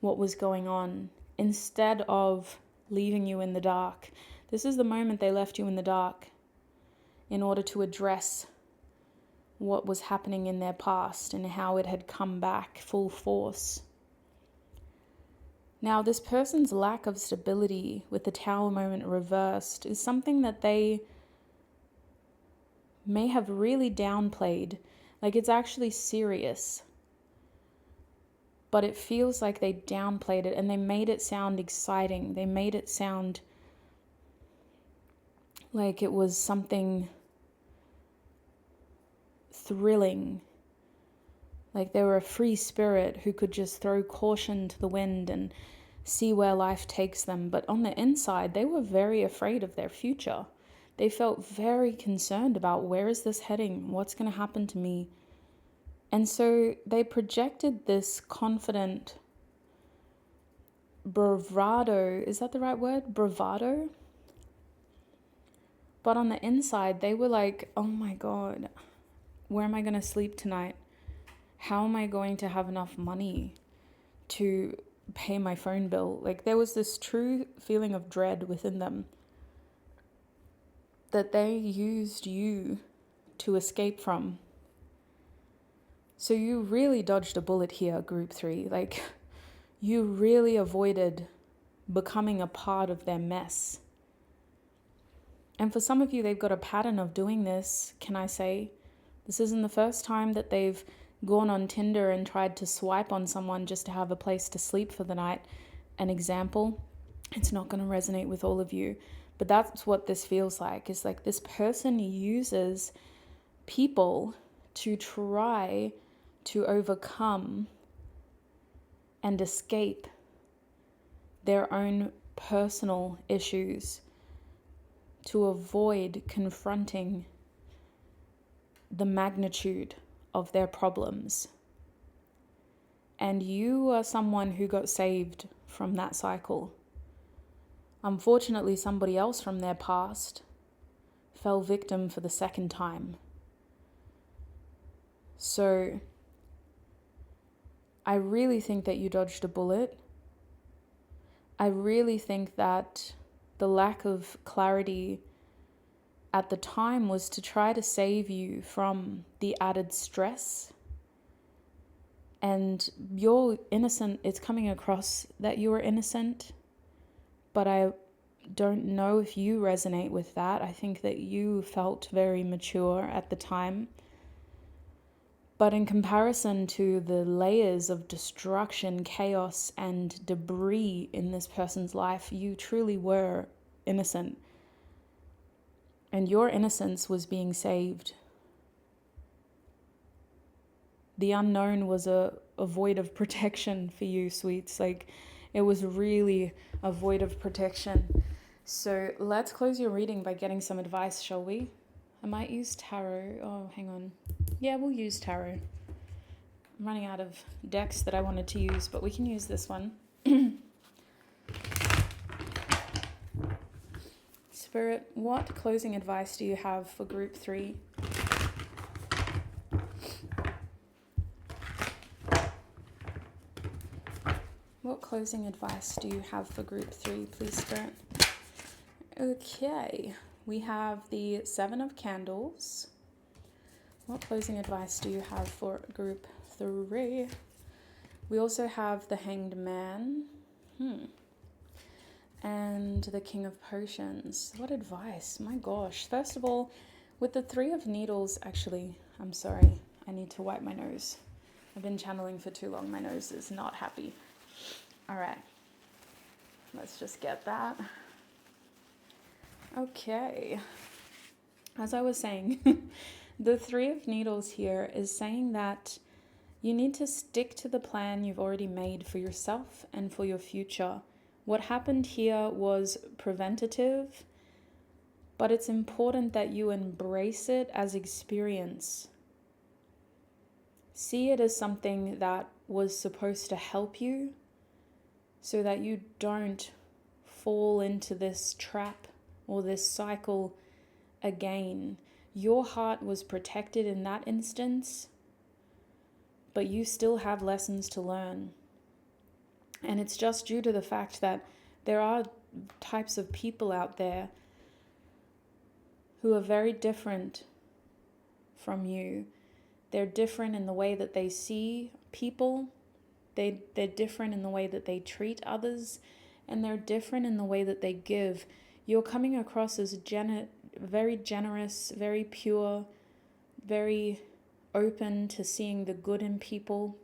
what was going on instead of leaving you in the dark. This is the moment they left you in the dark in order to address what was happening in their past and how it had come back full force. Now, this person's lack of stability with the Tower moment reversed is something that they may have really downplayed. Like, it's actually serious. But it feels like they downplayed it and they made it sound exciting. They made it sound like it was something thrilling. Like they were a free spirit who could just throw caution to the wind and see where life takes them. But on the inside, they were very afraid of their future. They felt very concerned about, where is this heading? What's going to happen to me? And so they projected this confident bravado. Is that the right word? Bravado? But on the inside, they were like, oh my God, where am I going to sleep tonight? How am I going to have enough money to pay my phone bill? Like, there was this true feeling of dread within them that they used you to escape from. So you really dodged a bullet here, group 3. Like, you really avoided becoming a part of their mess. And for some of you, they've got a pattern of doing this, can I say, This isn't the first time that they've gone on Tinder and tried to swipe on someone just to have a place to sleep for the night. An example, it's not going to resonate with all of you, but that's what this feels like. It's like this person uses people to try to overcome and escape their own personal issues, to avoid confronting the magnitude of their problems. And you are someone who got saved from that cycle. Unfortunately, somebody else from their past fell victim for the second time. So I really think that you dodged a bullet. I really think that the lack of clarity at the time was to try to save you from the added stress. And you're innocent. It's coming across that you are innocent, but I don't know if you resonate with that. I think that you felt very mature at the time. But in comparison to the layers of destruction, chaos, and debris in this person's life, you truly were innocent. And your innocence was being saved. The unknown was a void of protection for you, sweets. Like, it was really a void of protection. So let's close your reading by getting some advice, shall we? I might use tarot. Oh, hang on. Yeah, we'll use tarot. I'm running out of decks that I wanted to use, but we can use this one. Spirit, what closing advice do you have for group 3? What closing advice do you have for group 3, please, Spirit? Okay, we have the 7 of Candles. What closing advice do you have for group 3? We also have the Hanged Man. And the King of Potions. What advice? My gosh. First of all, with the 3 of Needles, actually, I'm sorry. I need to wipe my nose. I've been channeling for too long. My nose is not happy. All right. Let's just get that. Okay. As I was saying, the 3 of Needles here is saying that you need to stick to the plan you've already made for yourself and for your future. What happened here was preventative, but it's important that you embrace it as experience. See it as something that was supposed to help you so that you don't fall into this trap or this cycle again. Your heart was protected in that instance, but you still have lessons to learn. And it's just due to the fact that there are types of people out there who are very different from you. They're different in the way that they see people. They're different in the way that they treat others. And they're different in the way that they give. You're coming across as very generous, very pure, very open to seeing the good in people.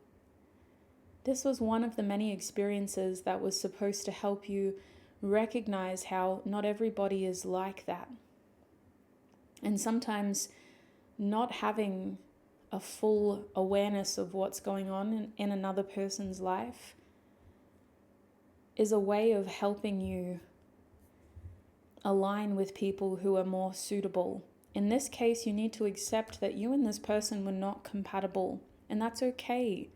This was one of the many experiences that was supposed to help you recognize how not everybody is like that. And sometimes not having a full awareness of what's going on in another person's life is a way of helping you align with people who are more suitable. In this case, you need to accept that you and this person were not compatible, and that's okay.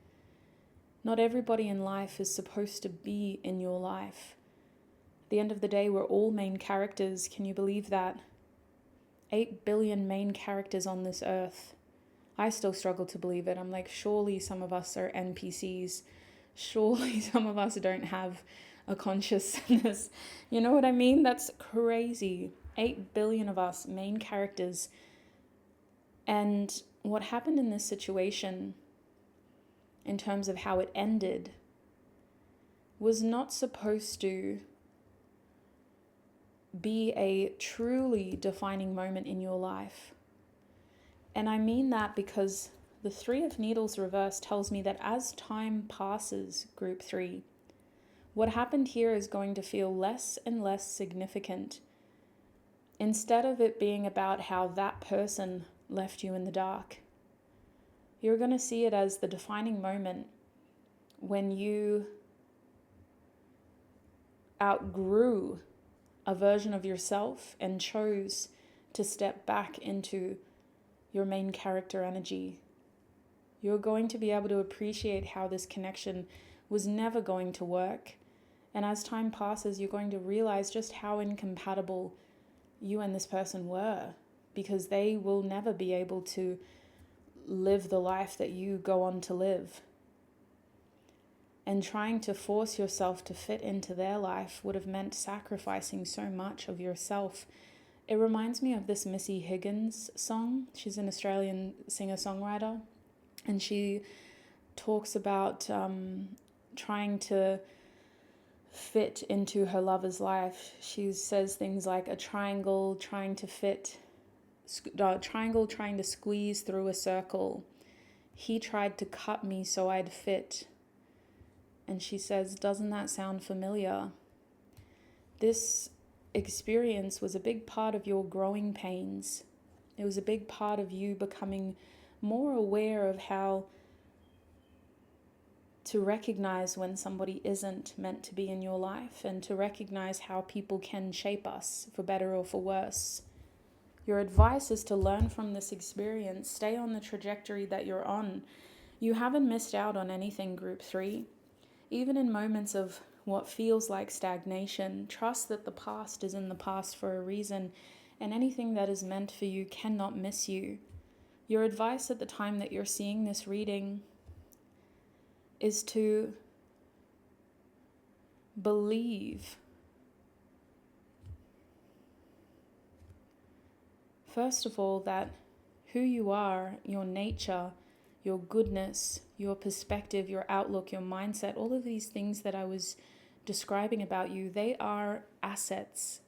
Not everybody in life is supposed to be in your life. At the end of the day, we're all main characters. Can you believe that? 8 billion main characters on this earth. I still struggle to believe it. I'm like, surely some of us are NPCs. Surely some of us don't have a consciousness. You know what I mean? That's crazy. 8 billion of us, main characters. And what happened in this situation, in terms of how it ended, was not supposed to be a truly defining moment in your life. And I mean that because the Three of Needles reverse tells me that as time passes, group 3, what happened here is going to feel less and less significant. Instead of it being about how that person left you in the dark, you're going to see it as the defining moment when you outgrew a version of yourself and chose to step back into your main character energy. You're going to be able to appreciate how this connection was never going to work. And as time passes, you're going to realize just how incompatible you and this person were, because they will never be able to live the life that you go on to live. And trying to force yourself to fit into their life would have meant sacrificing so much of yourself. It reminds me of this Missy Higgins song. She's an Australian singer-songwriter, and she talks about trying to fit into her lover's life. She says things like a triangle trying to squeeze through a circle. He tried to cut me so I'd fit. And she says, doesn't that sound familiar? This experience was a big part of your growing pains. It was a big part of you becoming more aware of how to recognize when somebody isn't meant to be in your life, and to recognize how people can shape us for better or for worse. Your advice is to learn from this experience. Stay on the trajectory that you're on. You haven't missed out on anything, group 3. Even in moments of what feels like stagnation, trust that the past is in the past for a reason, and anything that is meant for you cannot miss you. Your advice at the time that you're seeing this reading is to believe. First of all, that who you are, your nature, your goodness, your perspective, your outlook, your mindset, all of these things that I was describing about you, they are assets.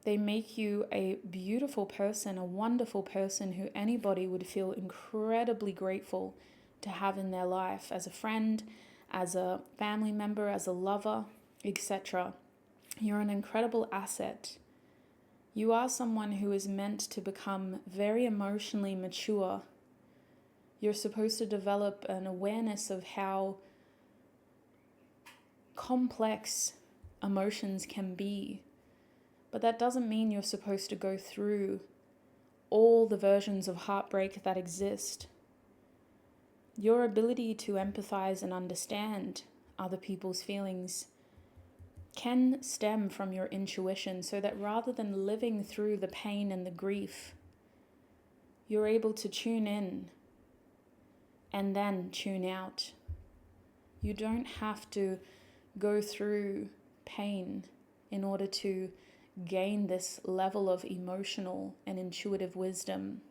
They make you a beautiful person, a wonderful person who anybody would feel incredibly grateful to have in their life, as a friend, as a family member, as a lover, etc. You're an incredible asset. You are someone who is meant to become very emotionally mature. You're supposed to develop an awareness of how complex emotions can be. But that doesn't mean you're supposed to go through all the versions of heartbreak that exist. Your ability to empathize and understand other people's feelings can stem from your intuition, so that rather than living through the pain and the grief, you're able to tune in and then tune out. You don't have to go through pain in order to gain this level of emotional and intuitive wisdom.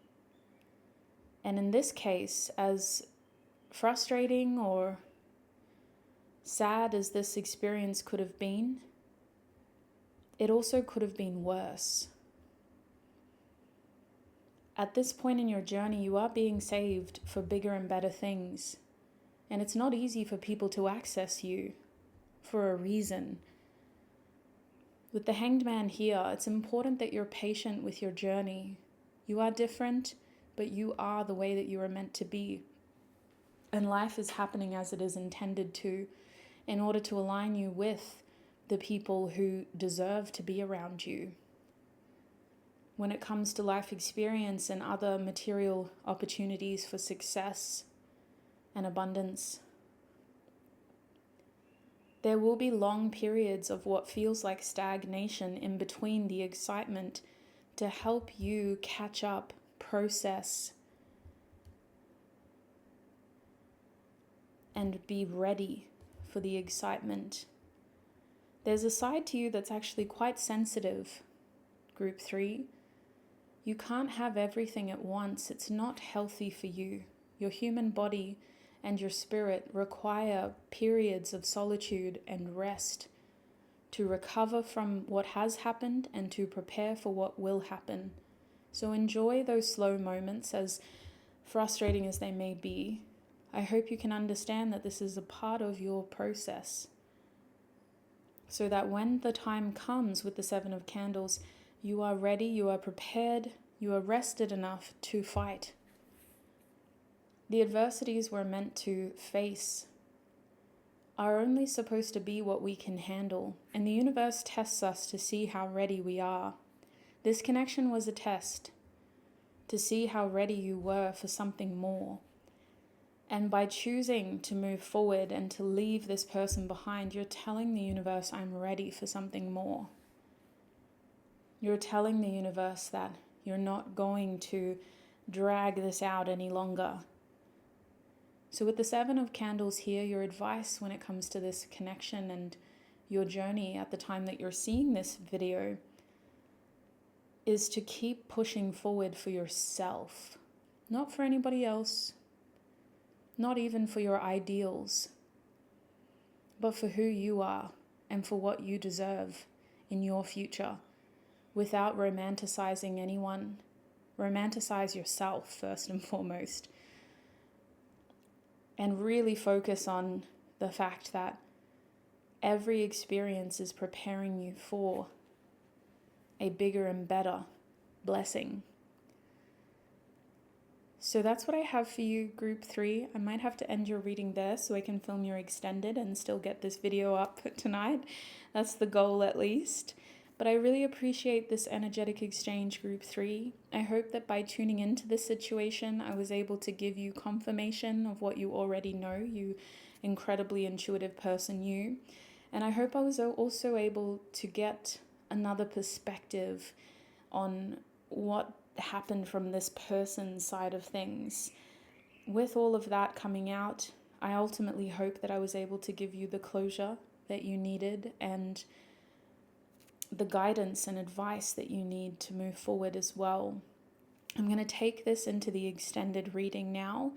And in this case, as frustrating or sad as this experience could have been, it also could have been worse. At this point in your journey, you are being saved for bigger and better things. And it's not easy for people to access you for a reason. With the Hanged Man here, it's important that you're patient with your journey. You are different, but you are the way that you are meant to be. And life is happening as it is intended to, in order to align you with the people who deserve to be around you. When it comes to life experience and other material opportunities for success and abundance, there will be long periods of what feels like stagnation in between the excitement to help you catch up, process, and be ready for the excitement. There's a side to you that's actually quite sensitive, group 3. You can't have everything at once. It's not healthy for you. Your human body and your spirit require periods of solitude and rest to recover from what has happened and to prepare for what will happen. So enjoy those slow moments, as frustrating as they may be. I hope you can understand that this is a part of your process, so that when the time comes with the Seven of Candles, you are ready, you are prepared, you are rested enough to fight. The adversities we're meant to face are only supposed to be what we can handle, and the universe tests us to see how ready we are. This connection was a test to see how ready you were for something more. And by choosing to move forward and to leave this person behind, you're telling the universe, I'm ready for something more. You're telling the universe that you're not going to drag this out any longer. So with the Seven of Candles here, your advice when it comes to this connection and your journey at the time that you're seeing this video is to keep pushing forward for yourself, not for anybody else, not even for your ideals, but for who you are and for what you deserve in your future, without romanticizing anyone. Romanticize yourself first and foremost, and really focus on the fact that every experience is preparing you for a bigger and better blessing. So that's what I have for you, group 3. I might have to end your reading there so I can film your extended and still get this video up tonight. That's the goal, at least. But I really appreciate this energetic exchange, group 3. I hope that by tuning into this situation, I was able to give you confirmation of what you already know, you incredibly intuitive person, you. And I hope I was also able to get another perspective on what happened from this person's side of things. With all of that coming out, I ultimately hope that I was able to give you the closure that you needed and the guidance and advice that you need to move forward as well. I'm going to take this into the extended reading now.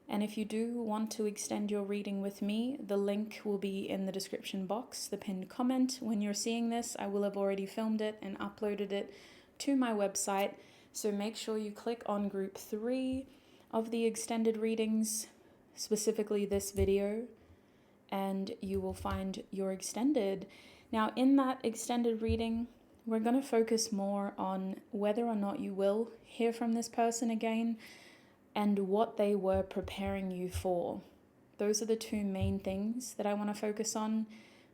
And if you do want to extend your reading with me, the link will be in the description box, the pinned comment. When you're seeing this, I will have already filmed it and uploaded it to my website. So make sure you click on group 3 of the extended readings, specifically this video, and you will find your extended. Now, in that extended reading, we're going to focus more on whether or not you will hear from this person again and what they were preparing you for. Those are the two main things that I want to focus on.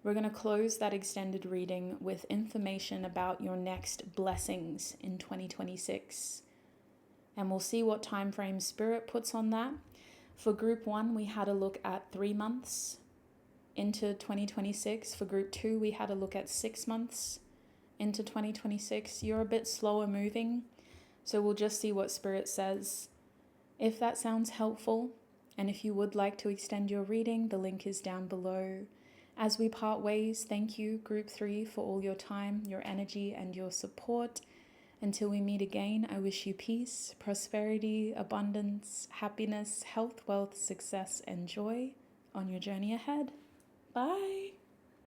We're going to close that extended reading with information about your next blessings in 2026. And we'll see what time frame Spirit puts on that. For group 1, we had a look at 3 months into 2026. For group 2, we had a look at 6 months into 2026. You're a bit slower moving, so we'll just see what Spirit says. If that sounds helpful, and if you would like to extend your reading, the link is down below. As we part ways, thank you, group 3, for all your time, your energy, and your support. Until we meet again, I wish you peace, prosperity, abundance, happiness, health, wealth, success, and joy on your journey ahead. Bye.